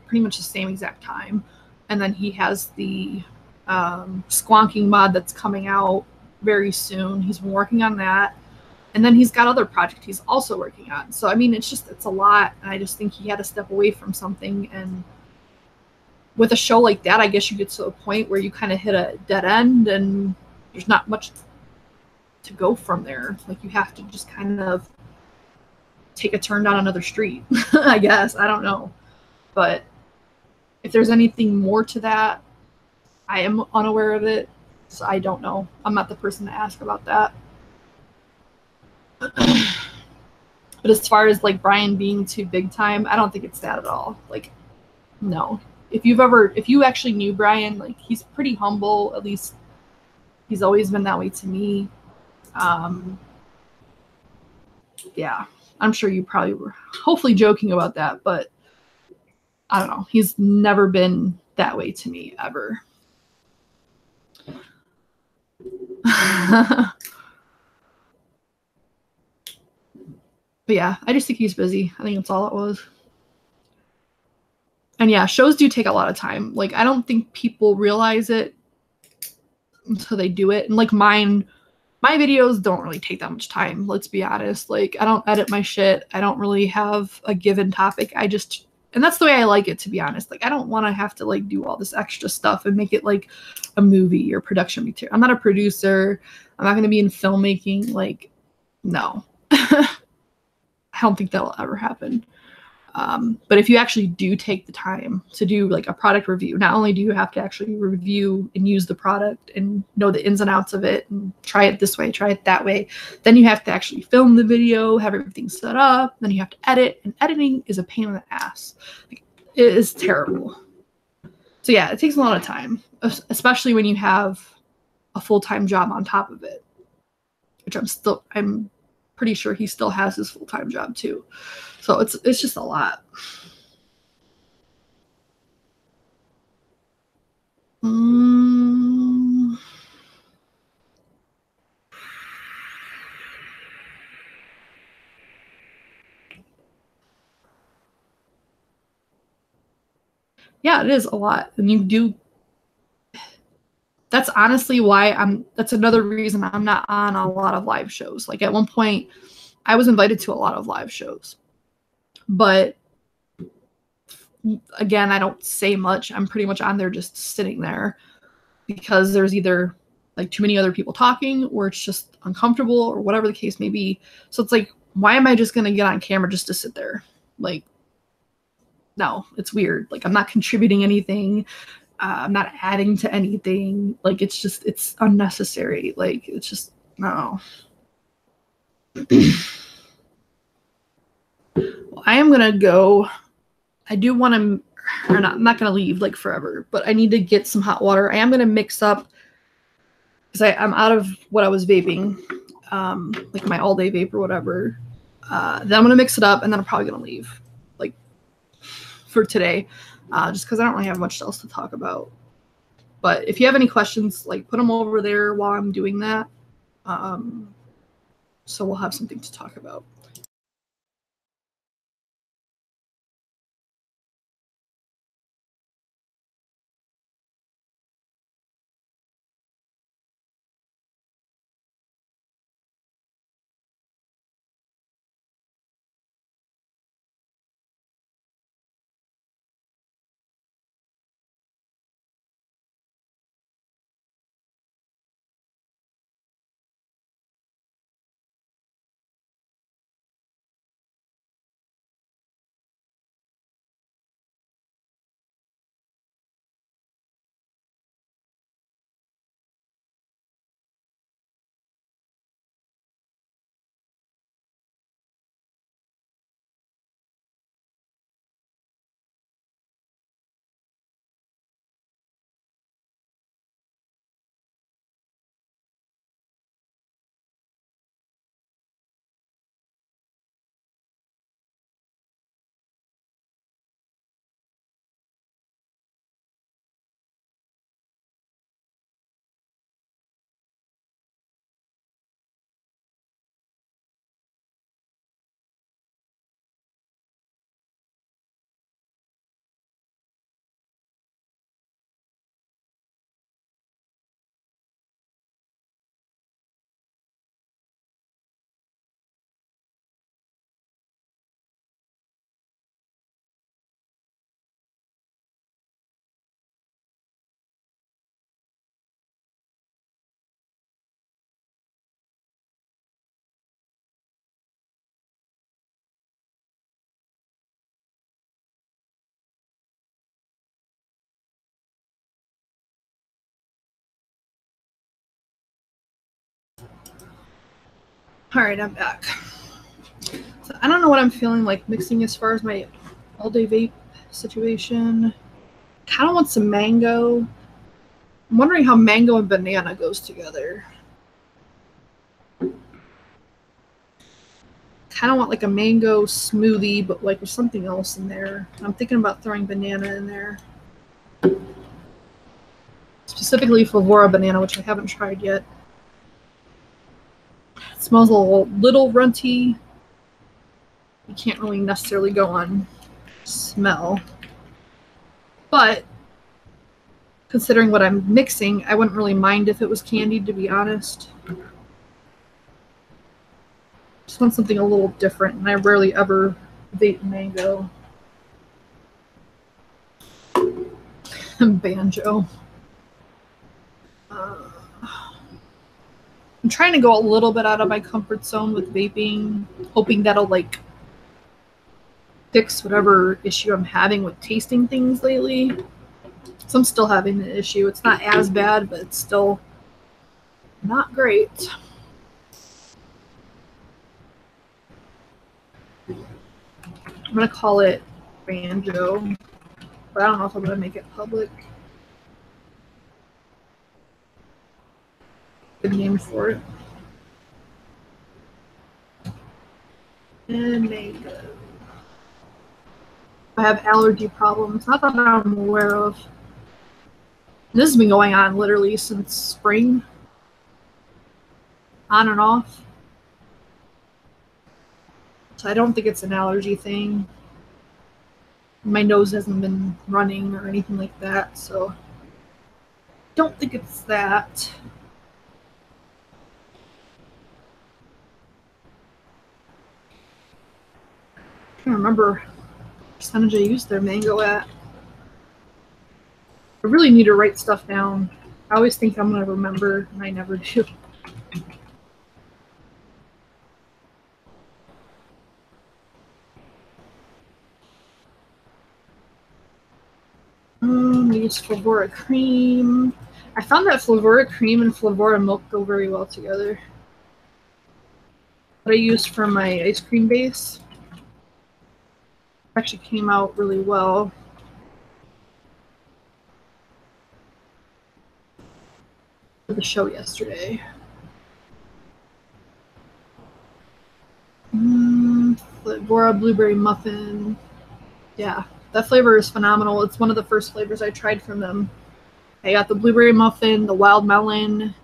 pretty much the same exact time. And then he has the squonking mod that's coming out very soon. He's been working on that. And then he's got other projects he's also working on. So, I mean, it's a lot. And I just think he had to step away from something. And with a show like that, I guess you get to a point where you kind of hit a dead end and there's not much to go from there. Like, you have to just kind of take a turn down another street, I guess. I don't know. But if there's anything more to that, I am unaware of it. So I don't know. I'm not the person to ask about that. But as far as Brian being too big time, I don't think it's that at all. No. If you actually knew Brian, he's pretty humble. At least he's always been that way to me. Yeah, I'm sure you probably were hopefully joking about that, but I don't know. He's never been that way to me ever. But yeah, I just think he's busy. I think that's all it was. And yeah, shows do take a lot of time. I don't think people realize it until they do it. And my videos don't really take that much time. Let's be honest. I don't edit my shit. I don't really have a given topic. And that's the way I like it, to be honest. I don't want to have to do all this extra stuff and make it like a movie or production material. I'm not a producer. I'm not going to be in filmmaking. No. I don't think that'll ever happen. But if you actually do take the time to do like a product review, not only do you have to actually review and use the product and know the ins and outs of it and try it this way, try it that way, then you have to actually film the video, have everything set up, then you have to edit, and editing is a pain in the ass. Like, it is terrible. So yeah, it takes a lot of time, especially when you have a full-time job on top of it, which I'm pretty sure he still has his full-time job too. So it's just a lot. Yeah, it is a lot. And you do. That's honestly why that's another reason I'm not on a lot of live shows. Like at one point, I was invited to a lot of live shows, but again, I don't say much. I'm pretty much on there just sitting there because there's either like too many other people talking or it's just uncomfortable or whatever the case may be. So it's like, why am I just going to get on camera just to sit there? Like, no, it's weird. Like, I'm not contributing anything. I'm not adding to anything. Like, it's unnecessary. Like, it's just, no. Well, I am going to go. I do want to, or not, I'm not going to leave like forever, but I need to get some hot water. I am going to mix up, because I'm out of what I was vaping, like my all-day vape or whatever. Then I'm going to mix it up, and then I'm probably going to leave, like, for today, just because I don't really have much else to talk about. But if you have any questions, like, put them over there while I'm doing that, so we'll have something to talk about. All right, I'm back. So I don't know what I'm feeling like mixing as far as my all-day vape situation. Kind of want some mango. I'm wondering how mango and banana goes together. Kind of want like a mango smoothie, but like with something else in there. I'm thinking about throwing banana in there. Specifically Favora banana, which I haven't tried yet. It smells a little runty. You can't really necessarily go on smell. But considering what I'm mixing, I wouldn't really mind if it was candied, to be honest. Just want something a little different, and I rarely ever vape mango. Banjo. I'm trying to go a little bit out of my comfort zone with vaping, hoping that'll like fix whatever issue I'm having with tasting things lately. So I'm still having the issue. It's not as bad, but it's still not great. I'm going to call it Banjo, but I don't know if I'm going to make it public. Good name for it. And mango. I have allergy problems, not that I'm aware of. And this has been going on literally since spring, on and off. So I don't think it's an allergy thing. My nose hasn't been running or anything like that, so I don't think it's that. I can't remember what percentage I used their mango at. I really need to write stuff down. I always think I'm going to remember, and I never do. Use Flavora cream. I found that Flavora cream and Flavora milk go very well together. What I used for my ice cream base actually came out really well. For the show yesterday. Flavora blueberry muffin. Yeah, that flavor is phenomenal. It's one of the first flavors I tried from them. I got the blueberry muffin, the wild melon.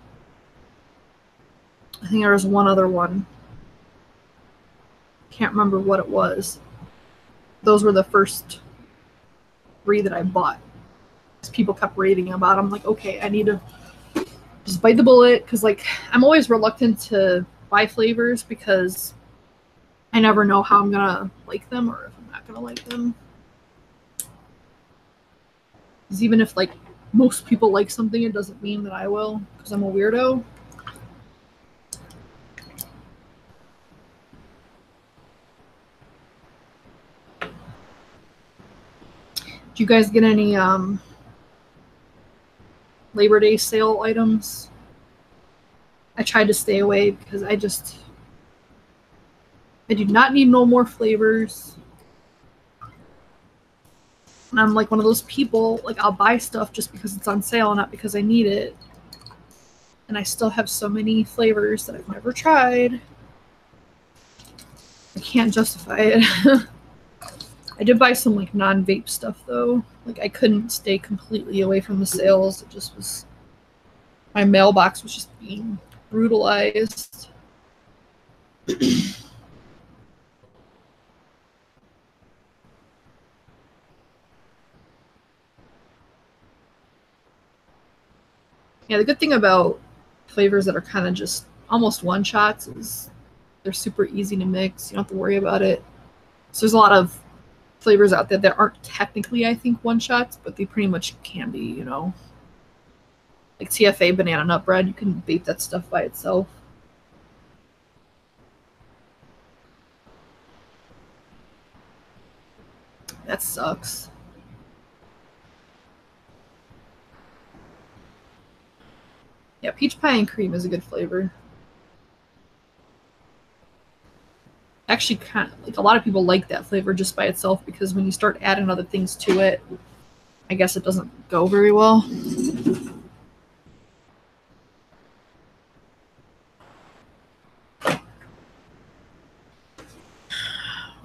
I think there was one other one. Can't remember what it was. Those were the first 3 that I bought. People kept raving about them. I'm like, okay, I need to just bite the bullet, because like I'm always reluctant to buy flavors because I never know how I'm gonna like them or if I'm not gonna like them. Because even if like most people like something, it doesn't mean that I will, because I'm a weirdo. Do you guys get any Labor Day sale items? I tried to stay away because I do not need no more flavors. And I'm like one of those people, like I'll buy stuff just because it's on sale, not because I need it. And I still have so many flavors that I've never tried. I can't justify it. I did buy some like non-vape stuff though. Like I couldn't stay completely away from the sales. It just was, my mailbox was just being brutalized. Yeah, the good thing about flavors that are kind of just almost one-shots is they're super easy to mix. You don't have to worry about it. So there's a lot of flavors out there that aren't technically, I think, one-shots, but they pretty much can be, you know. Like TFA banana nut bread, you can vape that stuff by itself. That sucks. Yeah, peach pie and cream is a good flavor. Actually, kind of like a lot of people like that flavor just by itself, because when you start adding other things to it, I guess it doesn't go very well.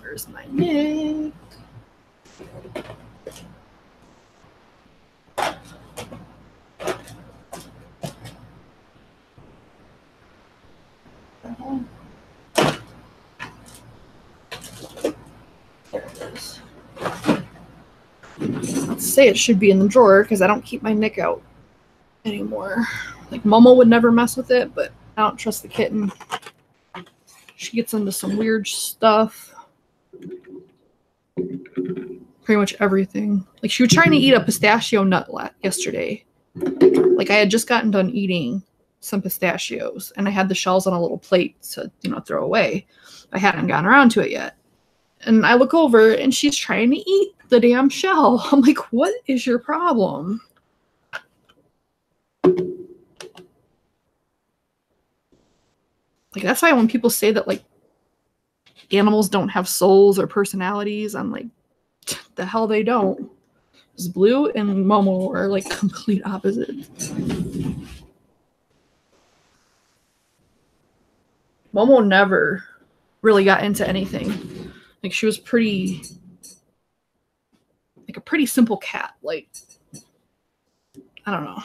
Where's my Nick? There it is. Let's say it should be in the drawer because I don't keep my Nick out anymore. Like Momo would never mess with it, but I don't trust the kitten. She gets into some weird stuff. Pretty much everything. Like she was trying to eat a pistachio nut yesterday. Like I had just gotten done eating some pistachios and I had the shells on a little plate to, you know, throw away. I hadn't gotten around to it yet. And I look over and she's trying to eat the damn shell. I'm like, what is your problem? Like, that's why when people say that, like, animals don't have souls or personalities, I'm like, the hell they don't. Because Blue and Momo are, like, complete opposites. Momo never really got into anything. Like, she was pretty, like, a pretty simple cat. Like, I don't know.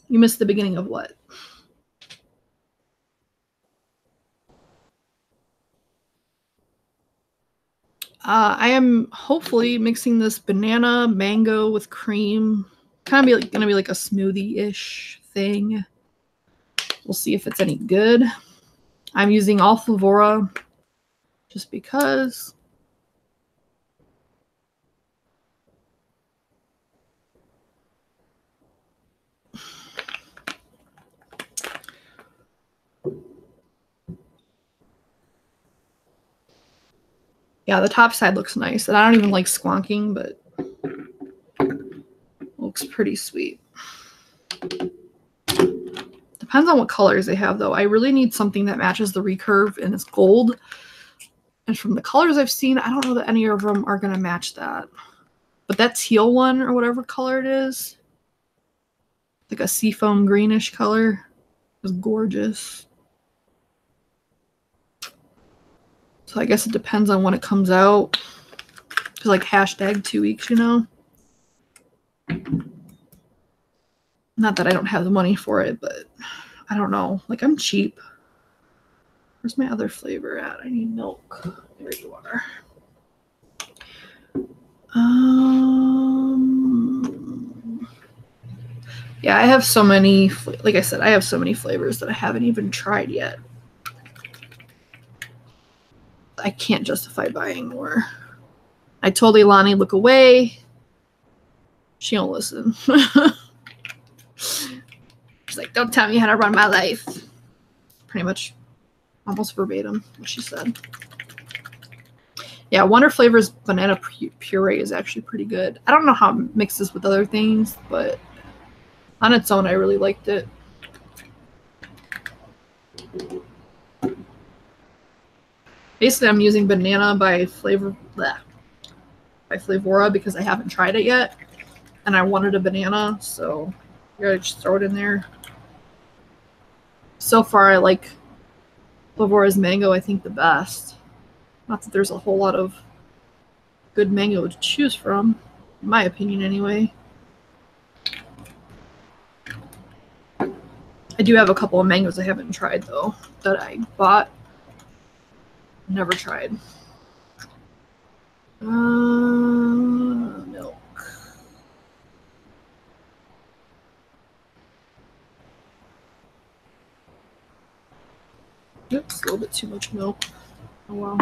You missed the beginning of what? I am hopefully mixing this banana mango with cream. Kind of gonna be like a smoothie-ish thing. We'll see if it's any good. I'm using all Flavora just because. Yeah, the top side looks nice. And I don't even like squonking, but looks pretty sweet. Depends on what colors they have, though. I really need something that matches the recurve and it's gold. And from the colors I've seen, I don't know that any of them are going to match that. But that teal one, or whatever color it is, like a seafoam greenish color, is gorgeous. So I guess it depends on when it comes out. Because, like, hashtag 2 weeks, you know? Not that I don't have the money for it, but I don't know. Like, I'm cheap. Where's my other flavor at? I need milk. There you are. Yeah, I have so many, like I said, I have so many flavors that I haven't even tried yet. I can't justify buying more. I told Ilani, look away. She don't listen. She's like, don't tell me how to run my life. Pretty much almost verbatim what she said. Yeah, Wonder Flavor's banana puree is actually pretty good. I don't know how it mixes with other things, but on its own, I really liked it. Basically, I'm using banana by Flavora because I haven't tried it yet, and I wanted a banana, so I gotta just throw it in there. So far, I like Flavora's mango, I think, the best. Not that there's a whole lot of good mango to choose from, in my opinion, anyway. I do have a couple of mangoes I haven't tried, though, that I bought. Never tried. Milk. Oops, a little bit too much milk. Oh, wow.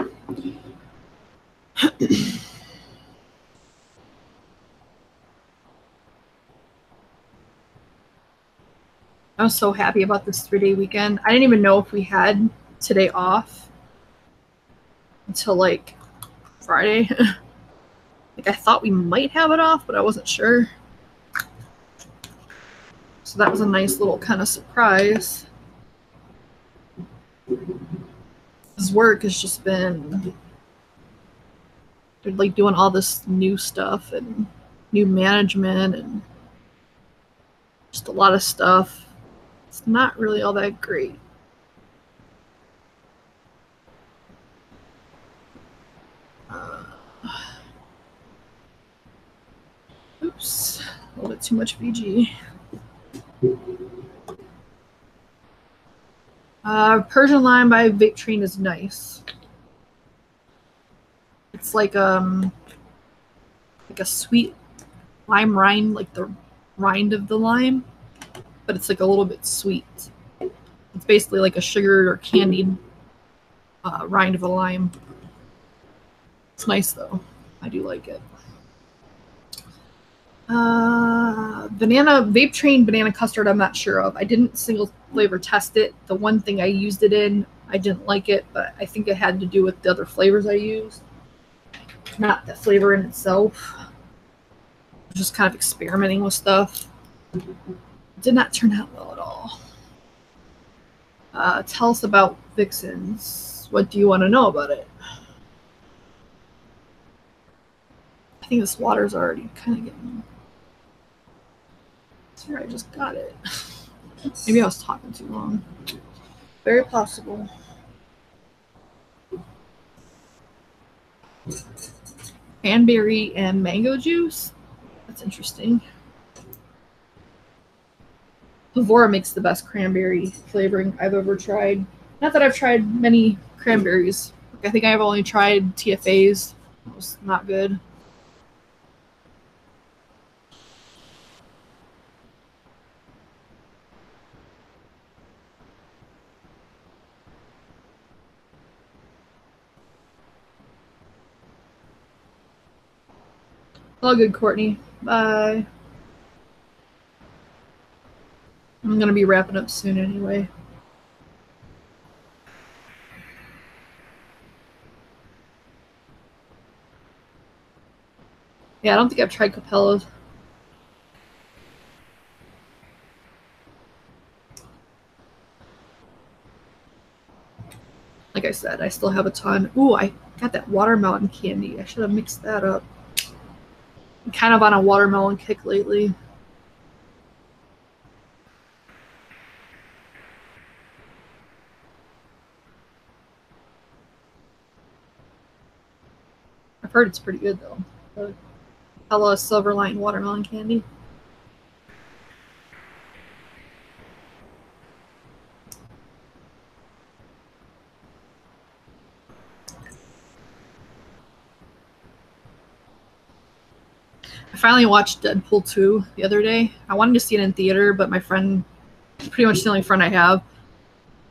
I was so happy about this 3-day weekend. I didn't even know if we had today off until, like, Friday. Like, I thought we might have it off, but I wasn't sure. So that was a nice little kind of surprise. His work has just been, they're like doing all this new stuff and new management and just a lot of stuff. It's not really all that great. Oops, a little bit too much VG. Persian Lime by Victorine is nice. It's like a sweet lime rind, like the rind of the lime, but it's like a little bit sweet. It's basically like a sugared or candied rind of a lime. It's nice though. I do like it. Banana Vape Train banana custard, I'm not sure of. I didn't single flavor test it. The one thing I used it in, I didn't like it, but I think it had to do with the other flavors I used, not the flavor in itself. Just kind of experimenting with stuff. Did not turn out well at all. Tell us about Vixens. What do you want to know about it? I think this water's already kind of getting... Here, I just got it. Maybe I was talking too long. Very possible. Cranberry and mango juice? That's interesting. Pavora makes the best cranberry flavoring I've ever tried. Not that I've tried many cranberries. Like, I think I've only tried TFAs. It was not good. All good, Courtney. Bye. I'm going to be wrapping up soon anyway. Yeah, I don't think I've tried Capella's. Like I said, I still have a ton. Ooh, I got that watermelon candy. I should have mixed that up. I'm kind of on a watermelon kick lately. I've heard it's pretty good though. The Capella Silverline watermelon candy. I finally watched Deadpool 2 the other day. I wanted to see it in theater, but my friend, pretty much the only friend I have,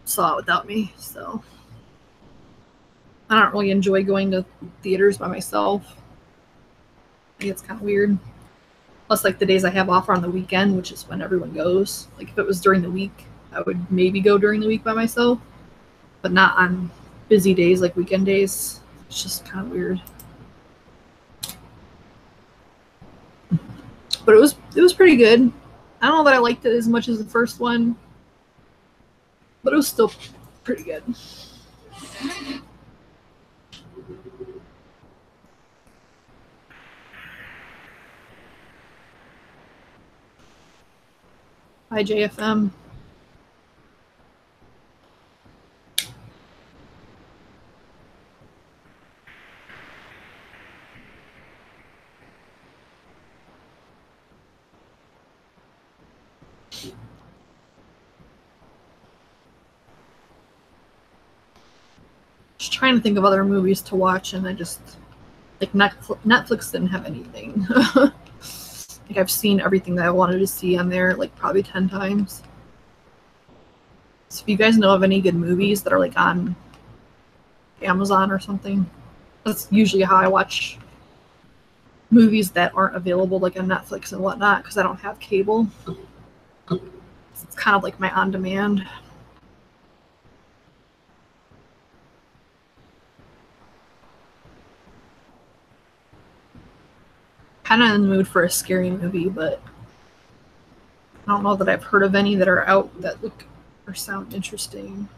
saw it without me, so I don't really enjoy going to theaters by myself. I think it's kind of weird. Plus, like, the days I have off are on the weekend, which is when everyone goes. Like, if it was during the week, I would maybe go during the week by myself, but not on busy days like weekend days. It's just kind of weird. But it was pretty good. I don't know that I liked it as much as the first one, but it was still pretty good. Hi, JFM. Just trying to think of other movies to watch, and I just, like, Netflix didn't have anything. Like, I've seen everything that I wanted to see on there, like, probably 10 times. So if you guys know of any good movies that are, like, on Amazon or something, that's usually how I watch movies that aren't available, like, on Netflix and whatnot, because I don't have cable. It's kind of like my on-demand. Kind of in the mood for a scary movie, but I don't know that I've heard of any that are out that look or sound interesting.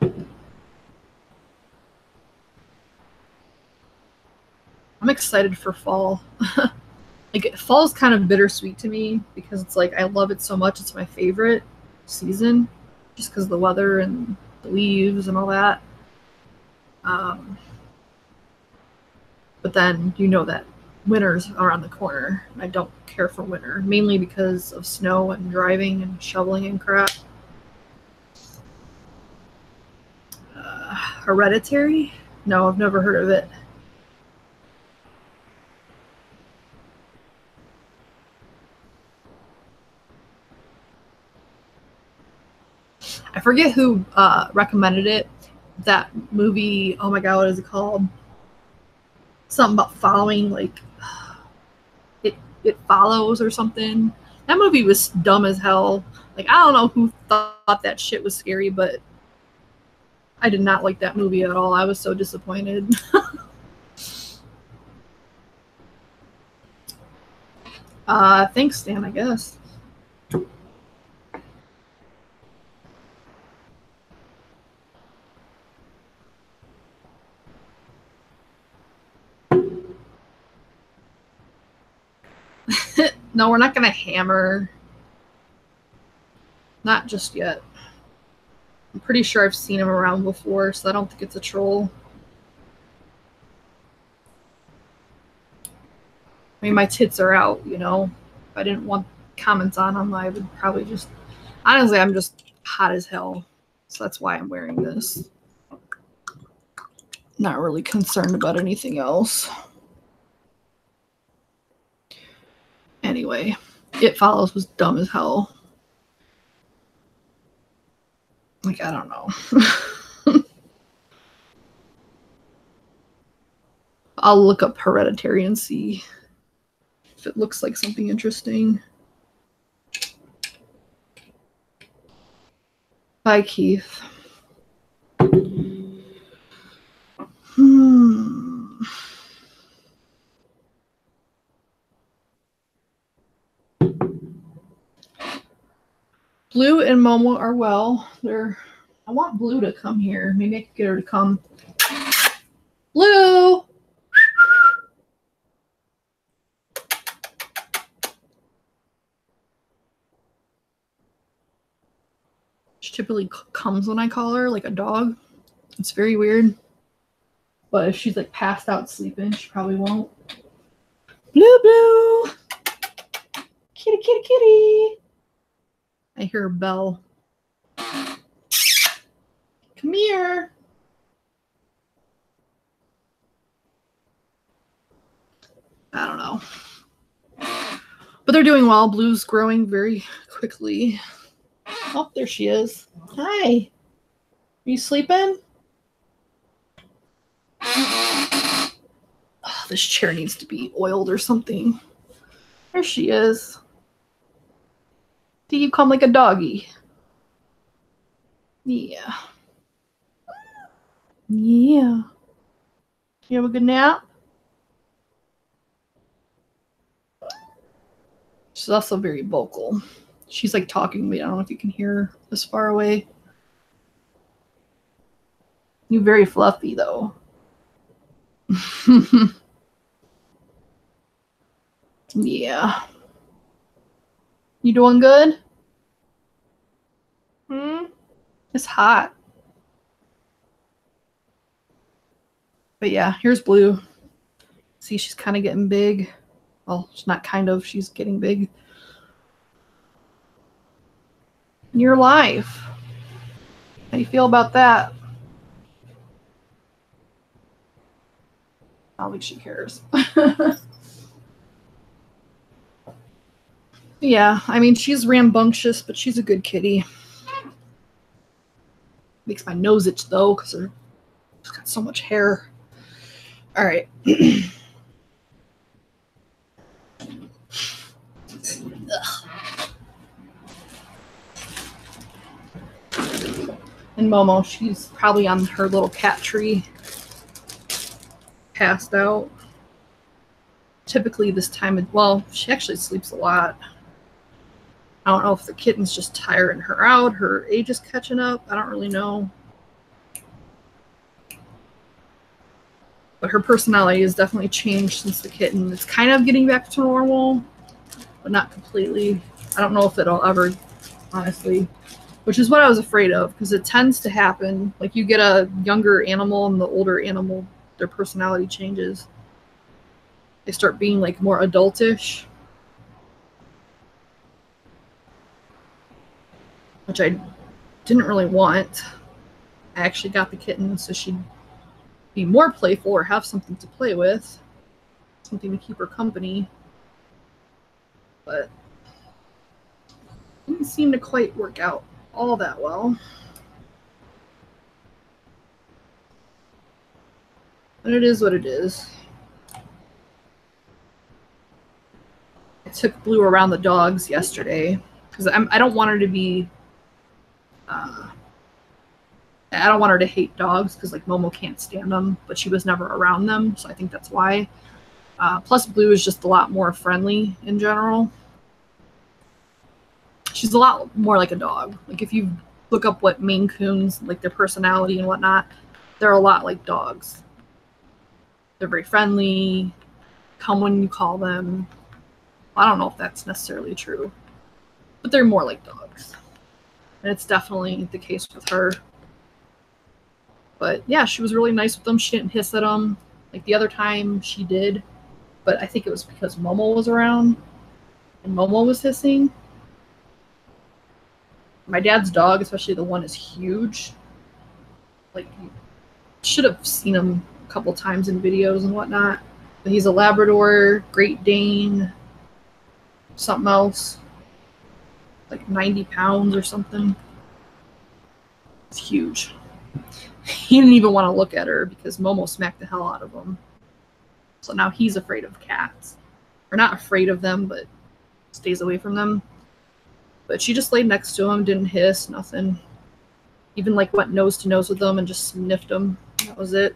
I'm excited for fall. Like, fall is kind of bittersweet to me because it's like I love it so much. It's my favorite season just because of the weather and the leaves and all that. But then you know that winter's around the corner. I don't care for winter, mainly because of snow and driving and shoveling and crap. Hereditary? No, I've never heard of it. I forget who recommended it. That movie, oh my god, what is it called? Something about following, like, It Follows or something. That movie was dumb as hell. Like, I don't know who thought that shit was scary, but I did not like that movie at all. I was so disappointed. Thanks, Stan, I guess. No, we're not gonna hammer. Not just yet. I'm pretty sure I've seen him around before, so I don't think it's a troll. I mean, my tits are out, you know. If I didn't want comments on them, I would probably just... Honestly, I'm just hot as hell. So that's why I'm wearing this. Not really concerned about anything else. Anyway, It Follows was dumb as hell. Like, I don't know. I'll look up Hereditary and see if it looks like something interesting. Bye, Keith. Blue and Momo are well. I want Blue to come here. Maybe I could get her to come. Blue! She typically comes when I call her, like a dog. It's very weird. But if she's like passed out sleeping, she probably won't. Blue, Blue! Kitty, kitty, kitty! I hear a bell. Come here! I don't know. But they're doing well. Blue's growing very quickly. Oh, there she is. Hi. Are you sleeping? Oh, this chair needs to be oiled or something. There she is. Do you come like a doggy? Yeah. Yeah. You have a good nap? She's also very vocal. She's like talking, but I don't know if you can hear her this far away. You're very fluffy, though. Yeah. You doing good? It's hot. But yeah, here's Blue. See, she's kind of getting big. Well, she's not kind of. She's getting big. Your life. How do you feel about that? I don't think she cares. Yeah, I mean, she's rambunctious, but she's a good kitty. Makes my nose itch, though, because she's got so much hair. All right. And Momo, she's probably on her little cat tree, passed out. Typically this time of, well, she actually sleeps a lot. I don't know if the kitten's just tiring her out, her age is catching up. I don't really know. But her personality has definitely changed since the kitten. It's kind of getting back to normal, but not completely. I don't know if it'll ever, honestly. Which is what I was afraid of, because it tends to happen. Like, you get a younger animal and the older animal, their personality changes. They start being, like, more adultish. Which I didn't really want. I actually got the kitten so she'd be more playful or have something to play with. Something to keep her company. But it didn't seem to quite work out all that well. But it is what it is. took Blue around the dogs yesterday because I don't want her to be. I don't want her to hate dogs because like Momo can't stand them, but she was never around them, so I think that's why. Plus, Blue is just a lot more friendly in general. She's a lot more like a dog. Like if you look up what Maine Coons, like their personality and whatnot, they're a lot like dogs. They're very friendly, come when you call them. I don't know if that's necessarily true, but they're more like dogs. And it's definitely the case with her. But yeah, she was really nice with them. She didn't hiss at them. Like the other time she did, but I think it was because Momo was around and Momo was hissing. My dad's dog, especially the one, is huge. Like, you should have seen him a couple times in videos and whatnot. But he's a Labrador, Great Dane, something else. Like 90 pounds or something. It's huge. He didn't even want to look at her because Momo smacked the hell out of him. So now he's afraid of cats. Or not afraid of them, but stays away from them. But she just laid next to him, didn't hiss, nothing. Even like went nose to nose with him and just sniffed him. That was it.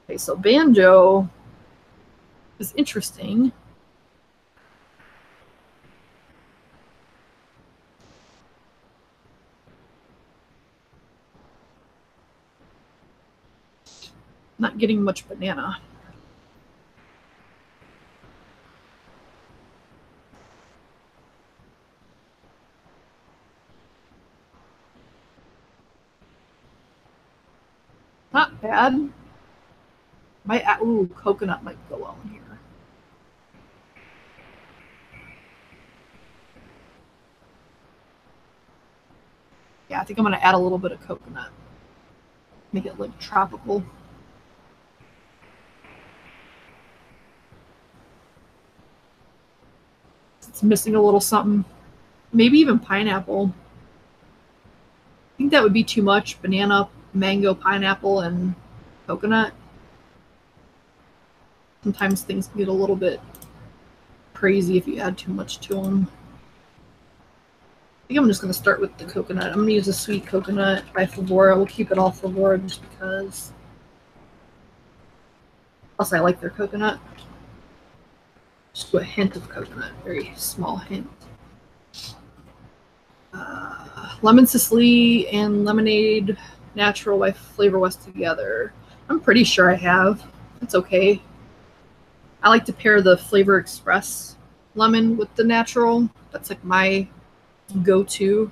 Okay, so Banjo is interesting. Not getting much banana. Not bad. Ooh, coconut might go well in here. Yeah, I think I'm gonna add a little bit of coconut. Make it look tropical. It's missing a little something. Maybe even pineapple. I think that would be too much. Banana, mango, pineapple, and coconut. Sometimes things can get a little bit crazy if you add too much to them. I think I'm just going to start with the coconut. I'm going to use a sweet coconut by Favora. We'll keep it all Favora just because. Plus, I like their coconut. Just do a hint of coconut, very small hint. Lemon Sicily and Lemonade Natural by Flavor West together. I'm pretty sure I have. It's okay. I like to pair the Flavor Express lemon with the natural. That's like my go-to.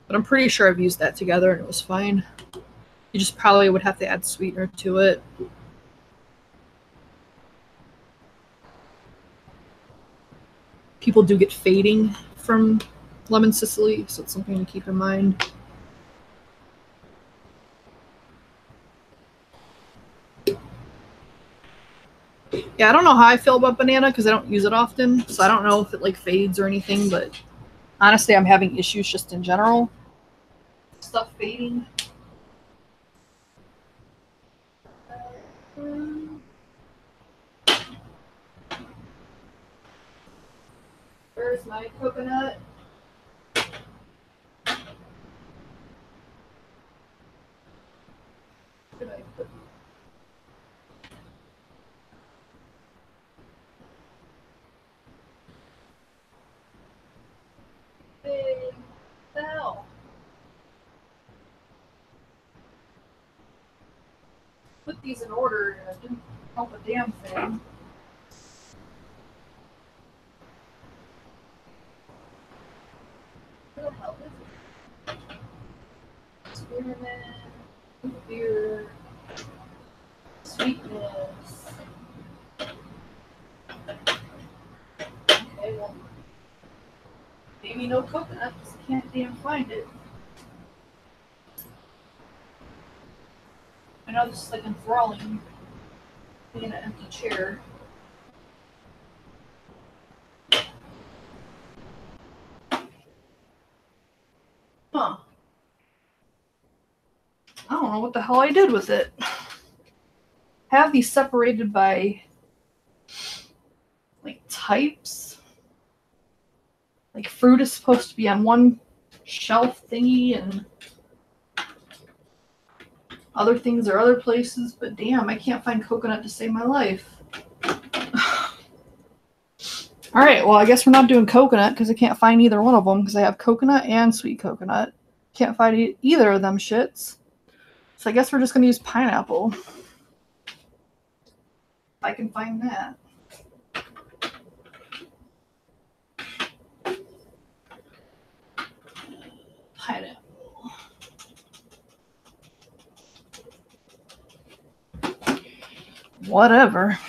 But I'm pretty sure I've used that together and it was fine. You just probably would have to add sweetener to it. People do get fading from Lemon Sicily, so it's something to keep in mind. Yeah, I don't know how I feel about banana because I don't use it often, so I don't know if it like fades or anything, but honestly, I'm having issues just in general. Stuff fading. Where's my coconut? Did I put? Hey, what the hell? Put these in order and it didn't help a damn thing. What the hell is it? Experiment, beer, sweetness. Okay, well, maybe no coconut because I can't damn find it. I know this is like enthralling being in an empty chair. Huh. I don't know what the hell I did with it. Have these separated by like types. Like fruit is supposed to be on one shelf thingy and other things are other places, but damn, I can't find coconut to save my life. Alright, well, I guess we're not doing coconut because I can't find either one of them because I have coconut and sweet coconut. Can't find either of them shits. So I guess we're just going to use pineapple. If I can find that. Pineapple. Whatever.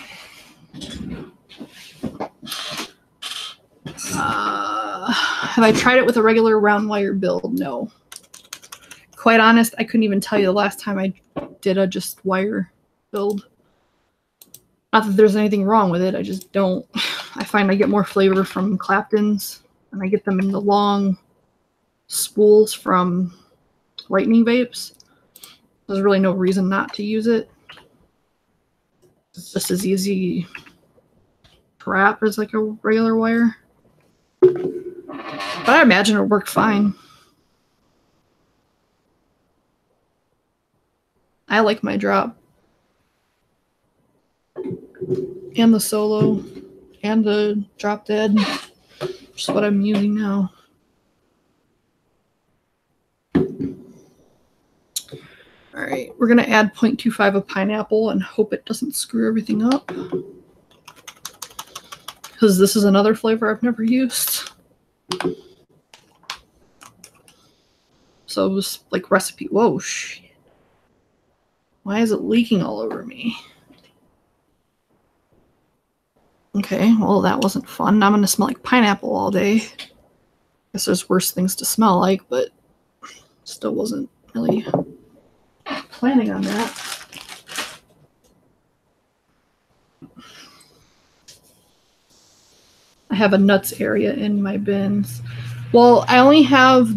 Have I tried it with a regular round wire build? No. Quite honest, I couldn't even tell you the last time I did a just wire build. Not that there's anything wrong with it, I just don't. I find I get more flavor from Clapton's, and I get them in the long spools from Lightning Vapes. There's really no reason not to use it. It's just as easy to wrap as like a regular wire. But I imagine it worked fine. I like my drop. And the solo. And the drop dead. Which is what I'm using now. Alright, we're going to add 0.25 of pineapple and hope it doesn't screw everything up. Because this is another flavor I've never used. So it was like recipe. Whoa, shit. Why is it leaking all over me? Okay, well that wasn't fun. Now I'm gonna smell like pineapple all day. Guess there's worse things to smell like, but still wasn't really planning on that. I have a nuts area in my bins. Well, I only have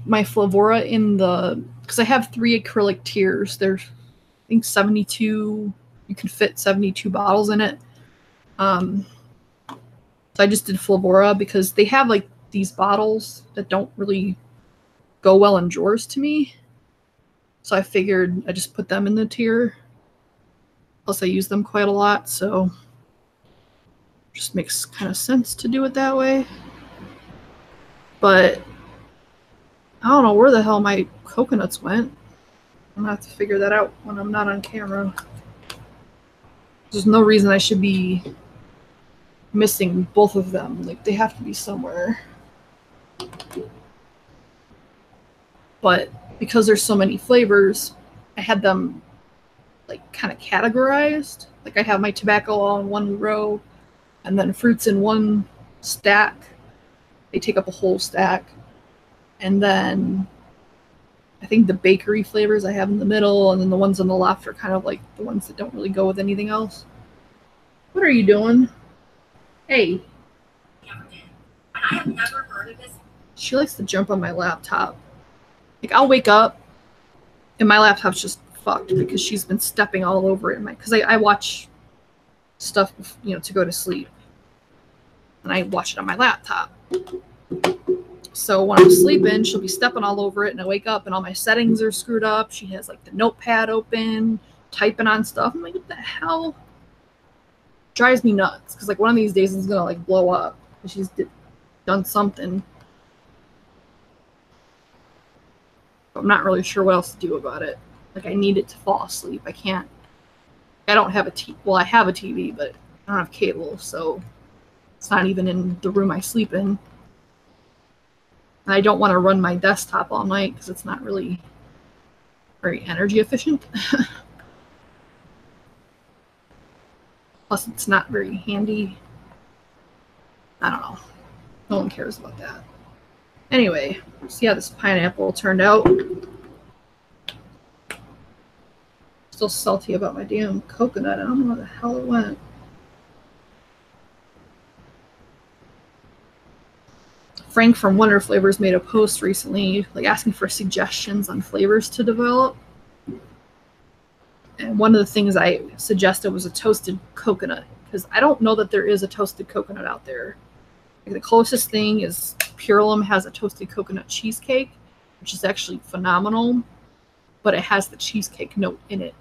my Flavora in the, because I have 3 acrylic tiers. There's, I think 72, you can fit 72 bottles in it. So I just did Flavora because they have like these bottles that don't really go well in drawers to me. So I figured I just put them in the tier. Plus I use them quite a lot, so it just makes kind of sense to do it that way. But I don't know where the hell my coconuts went. I'm gonna have to figure that out when I'm not on camera. There's no reason I should be missing both of them. Like, they have to be somewhere. But because there's so many flavors, I had them like kind of categorized. Like I have my tobacco all in one row, and then fruits in one stack. They take up a whole stack. And then I think the bakery flavors I have in the middle, and then the ones on the left are kind of like the ones that don't really go with anything else. What are you doing? Hey. I have never heard of this. She likes to jump on my laptop. Like, I'll wake up and my laptop's just fucked because she's been stepping all over it. Because I watch stuff, you know, to go to sleep. And I watch it on my laptop. So when I'm sleeping, she'll be stepping all over it, and I wake up and all my settings are screwed up. She has like the notepad open, typing on stuff. I'm like, what the hell? Drives me nuts because like one of these days it's gonna like blow up because she's done something. But I'm not really sure what else to do about it. Like, I need it to fall asleep. I can't. I don't have a TV. Well, I have a TV, but I don't have cable, so it's not even in the room I sleep in. And I don't want to run my desktop all night because it's not really very energy efficient. Plus, it's not very handy. I don't know. No one cares about that. Anyway, see how this pineapple turned out. Still salty about my damn coconut. I don't know where the hell it went. Frank from Wonder Flavors made a post recently, like asking for suggestions on flavors to develop. And one of the things I suggested was a toasted coconut, because I don't know that there is a toasted coconut out there. Like the closest thing is Purelum has a toasted coconut cheesecake, which is actually phenomenal, but it has the cheesecake note in it.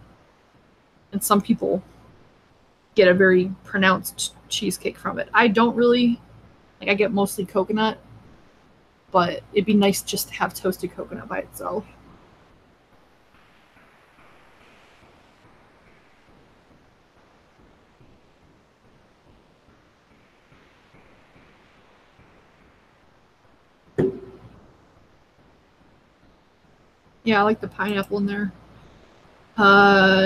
And some people get a very pronounced cheesecake from it. I don't really. Like, I get mostly coconut, but it'd be nice just to have toasted coconut by itself. Yeah, I like the pineapple in there.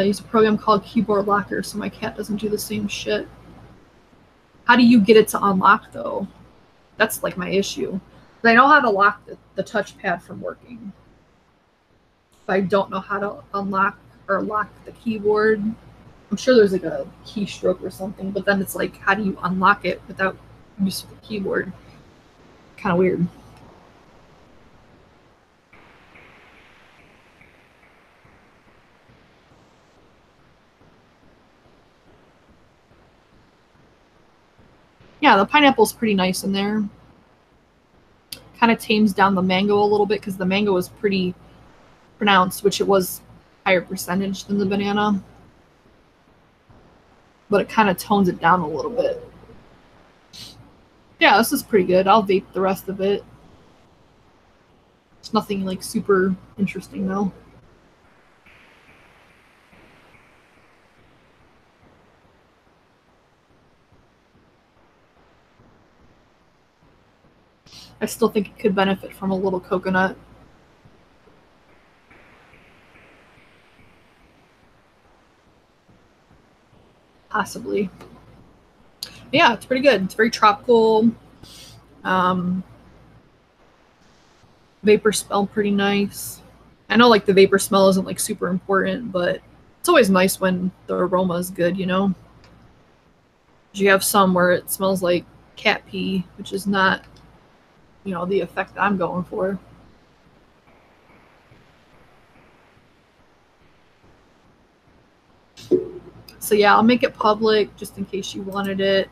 Use a program called Keyboard Locker so my cat doesn't do the same shit. How do you get it to unlock, though? That's like my issue. I know how to lock the touchpad from working, but I don't know how to unlock or lock the keyboard. I'm sure there's like a keystroke or something, but then it's like, how do you unlock it without use of the keyboard? Kind of weird. Yeah, the pineapple's pretty nice in there. Kind of tames down the mango a little bit because the mango is pretty pronounced, which it was higher percentage than the banana. But it kind of tones it down a little bit. Yeah, this is pretty good. I'll vape the rest of it. It's nothing like super interesting though. I still think it could benefit from a little coconut. Possibly. Yeah, it's pretty good. It's very tropical. Vapor smell pretty nice. I know like the vapor smell isn't like super important, but it's always nice when the aroma is good, you know? You have some where it smells like cat pee, which is not, you know, the effect that I'm going for. So yeah, I'll make it public just in case you wanted it.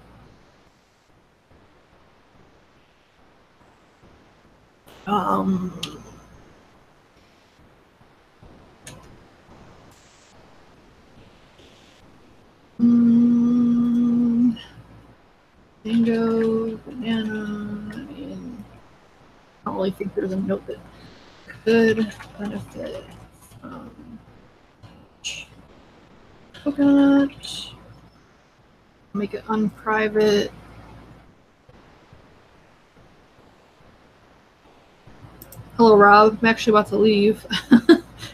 Mango, banana, I don't really think there's a note that could benefit from coconut. Make it unprivate. Hello, Rob. I'm actually about to leave.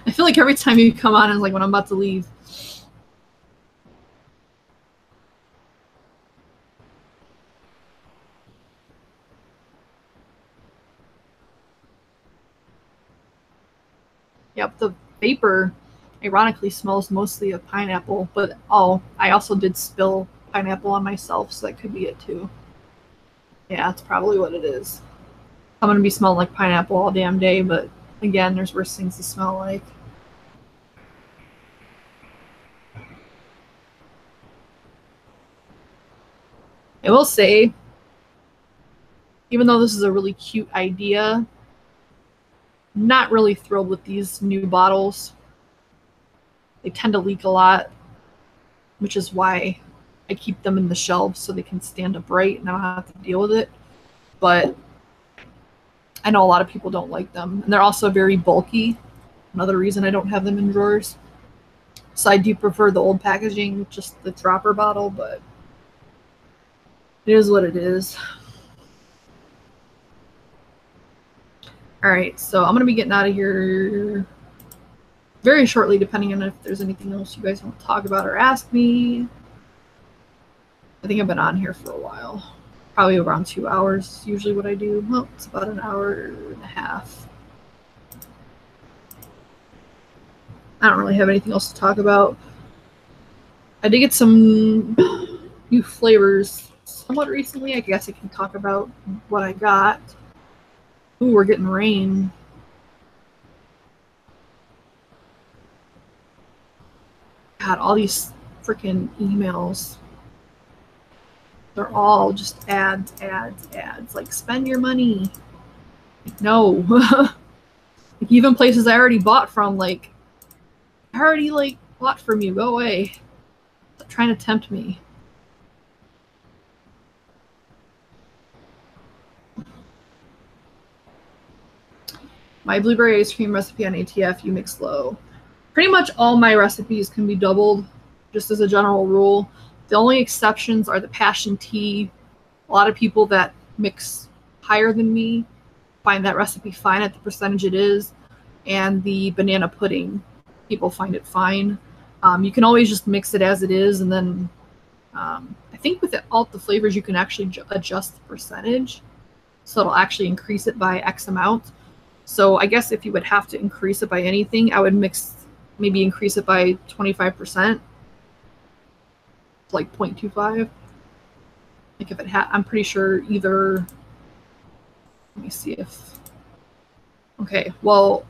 I feel like every time you come on, it's like when I'm about to leave. Yep, the vapor ironically smells mostly of pineapple, but I also did spill pineapple on myself, so that could be it too. Yeah, that's probably what it is. I'm gonna be smelling like pineapple all damn day, but again, there's worse things to smell like. I will say, even though this is a really cute idea, not really thrilled with these new bottles. They tend to leak a lot, which is why I keep them in the shelves so they can stand upright and I don't have to deal with it. But I know a lot of people don't like them, and they're also very bulky. Another reason I don't have them in drawers. So I do prefer the old packaging, just the dropper bottle, but it is what it is. All right, so I'm going to be getting out of here very shortly, depending on if there's anything else you guys want to talk about or ask me. I think I've been on here for a while. Probably around 2 hours, usually what I do. Well, it's about an hour and a half. I don't really have anything else to talk about. I did get some new flavors somewhat recently. I guess I can talk about what I got. Ooh, we're getting rain. God, all these freaking emails. They're all just ads. Like, spend your money. Like, no. Like, even places I already bought from, like, I already, like, bought from you. Go away. Stop trying to tempt me. My blueberry ice cream recipe on ATF, you mix low. Pretty much all my recipes can be doubled, just as a general rule. The only exceptions are the passion tea. A lot of people that mix higher than me find that recipe fine at the percentage it is, and the banana pudding, people find it fine. You can always just mix it as it is, and then I think with all the flavors you can actually adjust the percentage, so it'll actually increase it by X amount. So I guess if you would have to increase it by anything, I would maybe increase it by 25%, like 0.25. Like if it had, I'm pretty sure either, let me see if, okay, well,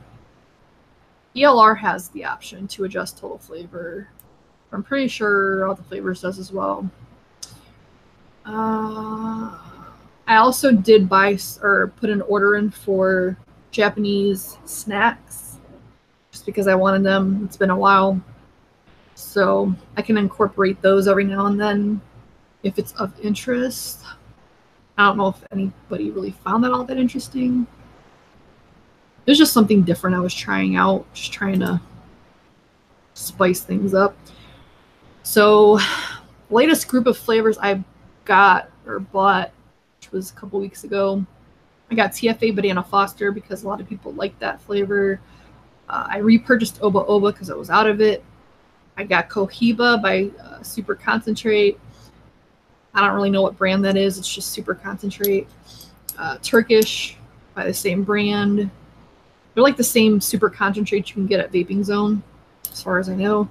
ELR has the option to adjust total flavor. I'm pretty sure all the flavors does as well. I also did buy or put an order in for Japanese snacks just because I wanted them. It's been a while. So I can incorporate those every now and then if it's of interest. I don't know if anybody really found that all that interesting. It was just something different I was trying out, just trying to spice things up. So latest group of flavors I got or bought, which was a couple weeks ago, I got TFA Banana Foster because a lot of people like that flavor. I repurchased Oba Oba because I was out of it. I got Cohiba by Super Concentrate. I don't really know what brand that is. It's just Super Concentrate. Turkish by the same brand. They're like the same Super Concentrate you can get at Vaping Zone, as far as I know.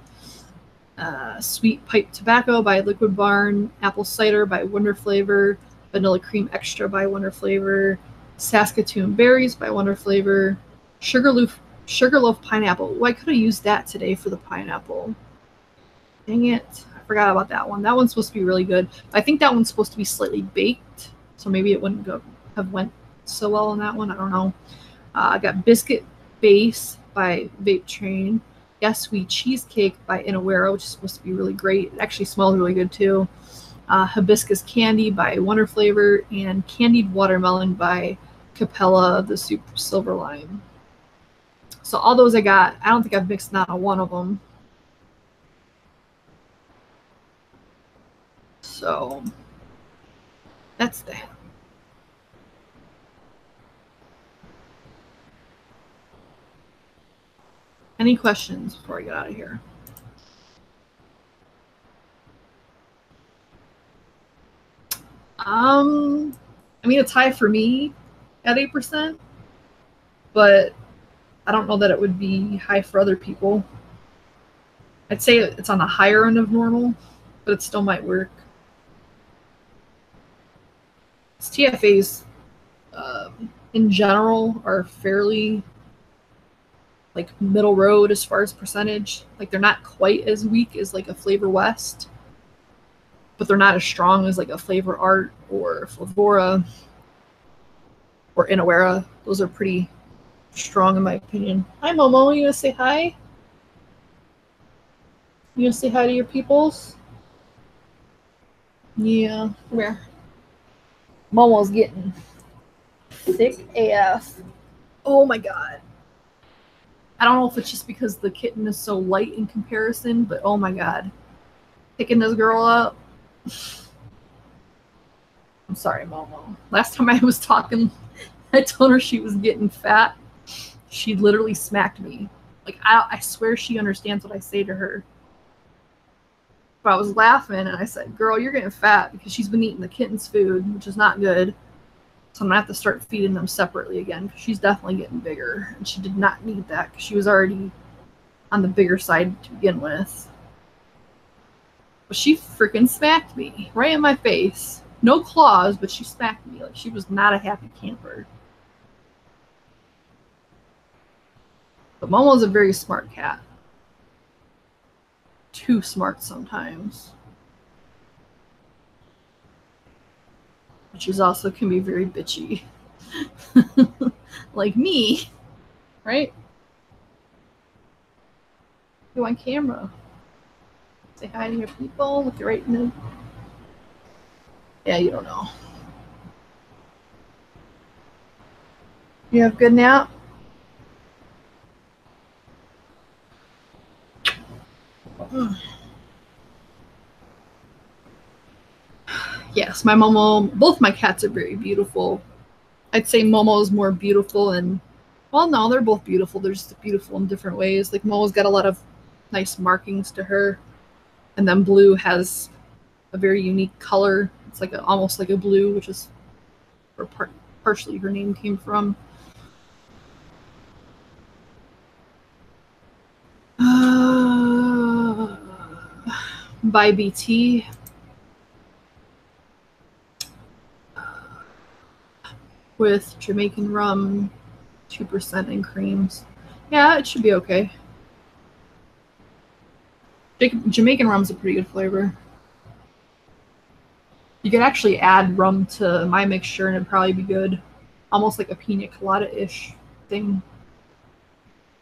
Sweet Pipe Tobacco by Liquid Barn. Apple Cider by Wonder Flavor. Vanilla Cream Extra by Wonder Flavor. Saskatoon Berries by Wonder Flavor. Sugarloaf Pineapple. Oh, I could have used that today for the pineapple. Dang it. I forgot about that one. That one's supposed to be really good. I think that one's supposed to be slightly baked, so maybe it wouldn't have went so well on that one. I don't know. I got Biscuit Base by Vape Train. Yes Sweet Cheesecake by Inawera, which is supposed to be really great. It actually smells really good too. Hibiscus Candy by Wonder Flavor, and Candied Watermelon by Capella, the Super Silver Lime. So all those I got. I don't think I've mixed not a one of them. So that's that. Any questions before I get out of here? I mean, it's high for me at 8%, but I don't know that it would be high for other people. I'd say it's on the higher end of normal, but it still might work. TFAs, in general, are fairly like middle road as far as percentage. Like they're not quite as weak as like a Flavor West, but they're not as strong as like a Flavor Art or Flavora or Inawera. Those are pretty strong in my opinion. Hi Momo, you gonna say hi? You gonna say hi to your peoples? Yeah, come here. Momo's getting thick AF. Oh my god. I don't know if it's just because the kitten is so light in comparison, but oh my god. Picking this girl up. I'm sorry, Momo. Last time I was talking, I told her she was getting fat. She literally smacked me. Like, I swear she understands what I say to her. But I was laughing and I said, girl, you're getting fat because she's been eating the kitten's food, which is not good. So I'm going to have to start feeding them separately again because she's definitely getting bigger. And she did not need that because she was already on the bigger side to begin with. But she freaking smacked me right in my face. No claws, but she smacked me. Like, she was not a happy camper. But Momo's a very smart cat. too smart sometimes. Which is also can be very bitchy. Like me, right? You on camera. Say hi to your people with your right in. Yeah, you don't know. You have good nap? Yes, my Momo, both my cats are very beautiful. I'd say Momo is more beautiful and, well, no, they're both beautiful. They're just beautiful in different ways. Like Momo's got a lot of nice markings to her. And then Blue has a very unique color. It's like almost like a blue, which is where partially her name came from. By BT. With Jamaican rum, 2% in creams. Yeah, it should be okay. Jamaican rum's a pretty good flavor. You could actually add rum to my mixture and it'd probably be good. Almost like a pina colada-ish thing.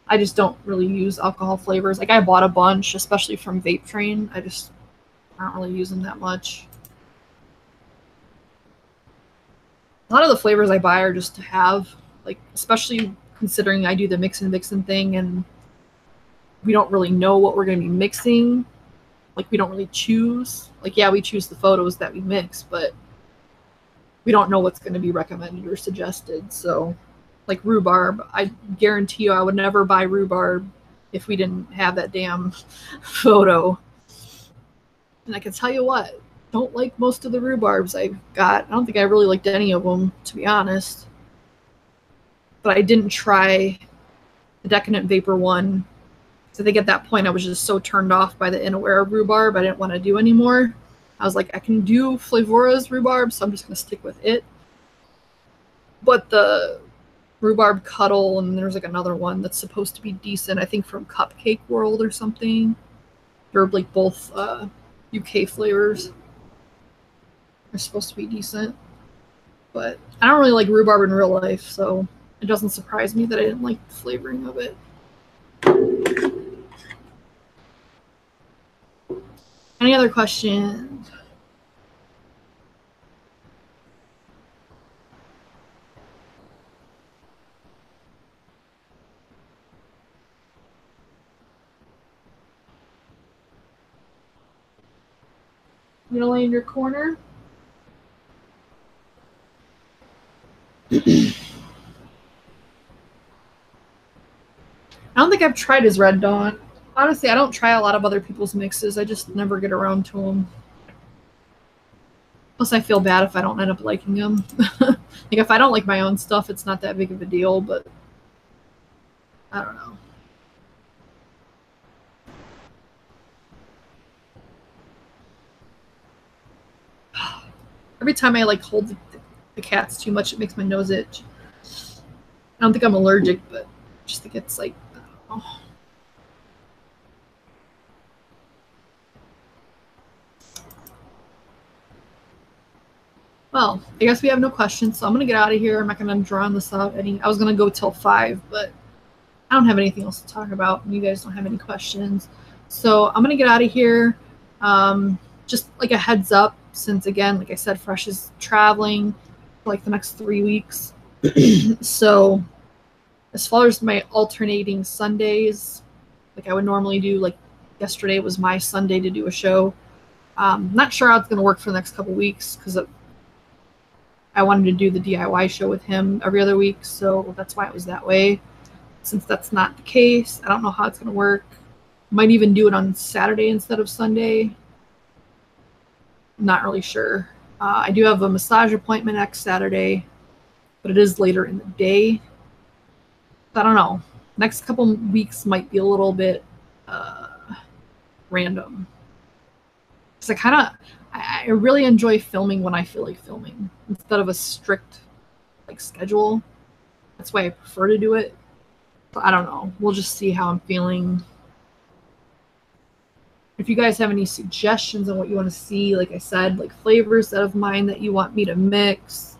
I just don't really use alcohol flavors. Like I bought a bunch, especially from Vape Train. I don't really use them that much. A lot of the flavors I buy are just to have, like especially considering I do the mix and vixen thing and we don't really know what we're going to be mixing. Like we don't really choose. Like yeah, we choose the photos that we mix, but we don't know what's going to be recommended or suggested. So like rhubarb, I guarantee you I would never buy rhubarb if we didn't have that damn photo. And I can tell you what, don't like most of the rhubarbs I've got. I don't think I really liked any of them, to be honest. But I didn't try the Decadent Vapor one. So I think at that point I was just so turned off by the Inaware rhubarb I didn't want to do anymore. I was like, I can do Flavora's rhubarb, so I'm just going to stick with it. But the rhubarb cuddle, and there's like another one that's supposed to be decent, I think from Cupcake World or something. They're like both UK flavors. They're supposed to be decent. But I don't really like rhubarb in real life, so it doesn't surprise me that I didn't like the flavoring of it. Any other questions? You gonna lay in your corner? I don't think I've tried his Red Dawn. Honestly, I don't try a lot of other people's mixes. I just never get around to them. Plus, I feel bad if I don't end up liking them. Like, if I don't like my own stuff, it's not that big of a deal, but I don't know. Every time I like hold the cats too much, it makes my nose itch. I don't think I'm allergic, but I just think it's like, I don't know. Well, I guess we have no questions, so I'm gonna get out of here. I'm not gonna draw this out any. I was gonna go till 5, but I don't have anything else to talk about. You guys don't have any questions, so I'm gonna get out of here. Just like a heads up, since again, like I said, Fresh is traveling for like the next 3 weeks. So as far as my alternating Sundays, like I would normally do, like yesterday was my Sunday to do a show. Not sure how it's gonna work for the next couple weeks because I wanted to do the DIY show with him every other week, so that's why it was that way. Since that's not the case, I don't know how it's going to work. Might even do it on Saturday instead of Sunday. Not really sure. I do have a massage appointment next Saturday, but it is later in the day. I don't know. Next couple weeks might be a little bit random. Because I really enjoy filming when I feel like filming instead of a strict like schedule. That's why I prefer to do it. But I don't know. We'll just see how I'm feeling. If you guys have any suggestions on what you want to see, like I said, like flavors of mine that you want me to mix,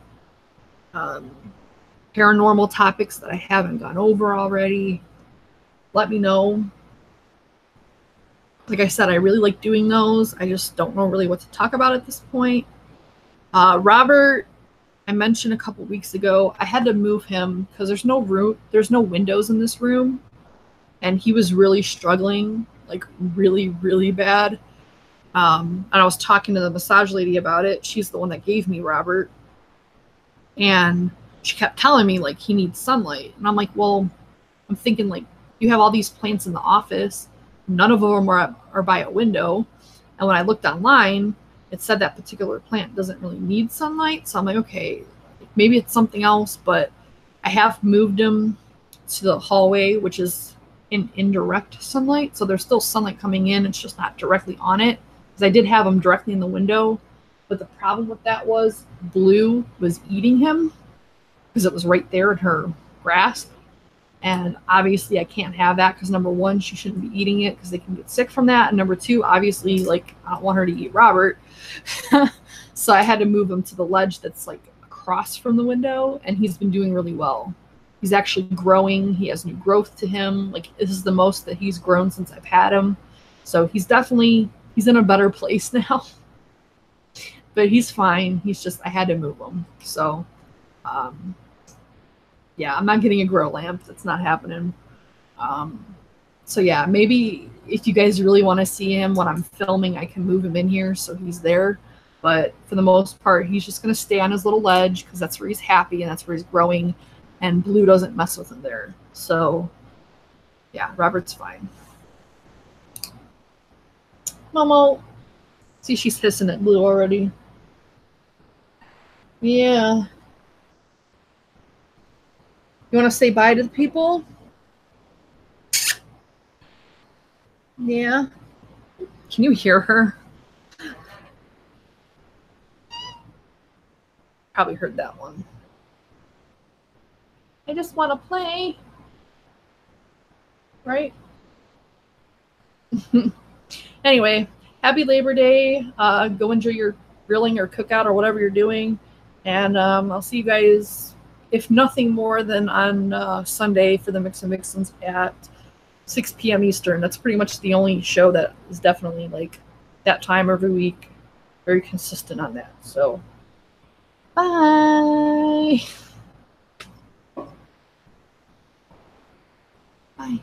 paranormal topics that I haven't gone over already, let me know. Like I said, I really like doing those. I just don't know really what to talk about at this point. Robert, I mentioned a couple weeks ago, I had to move him because there's no windows in this room, and he was really struggling, like really, really bad. And I was talking to the massage lady about it. She's the one that gave me Robert, and she kept telling me like he needs sunlight, and I'm like, well, I'm thinking like you have all these plants in the office, none of them are by a window, and when I looked online, it said that particular plant doesn't really need sunlight. So I'm like, okay, maybe it's something else, but I have moved him to the hallway, which is in indirect sunlight. So there's still sunlight coming in. It's just not directly on it. Because I did have him directly in the window. But the problem with that was Blue was eating him because it was right there in her grasp. And obviously I can't have that because number one, she shouldn't be eating it because they can get sick from that. And number two, obviously, like I don't want her to eat Robert. So I had to move him to the ledge that's like across from the window, and he's been doing really well. He's actually growing. He has new growth to him. Like this is the most that he's grown since I've had him. So he's in a better place now. But he's fine. He's just, I had to move him. So, yeah, I'm not getting a grow lamp. That's not happening. So yeah, maybe if you guys really want to see him when I'm filming, I can move him in here so he's there. But for the most part, he's just going to stay on his little ledge because that's where he's happy and that's where he's growing. And Blue doesn't mess with him there. So yeah, Robert's fine. Momo. See, she's hissing at Blue already. Yeah. You want to say bye to the people? Yeah. Can you hear her? Probably heard that one. I just want to play. Right? Anyway, happy Labor Day. Go enjoy your grilling or cookout or whatever you're doing. And I'll see you guys, if nothing more than on Sunday for the Mix and Mixins at 6 p.m. Eastern. That's pretty much the only show that is definitely like that time every week. Very consistent on that. So, bye. Bye.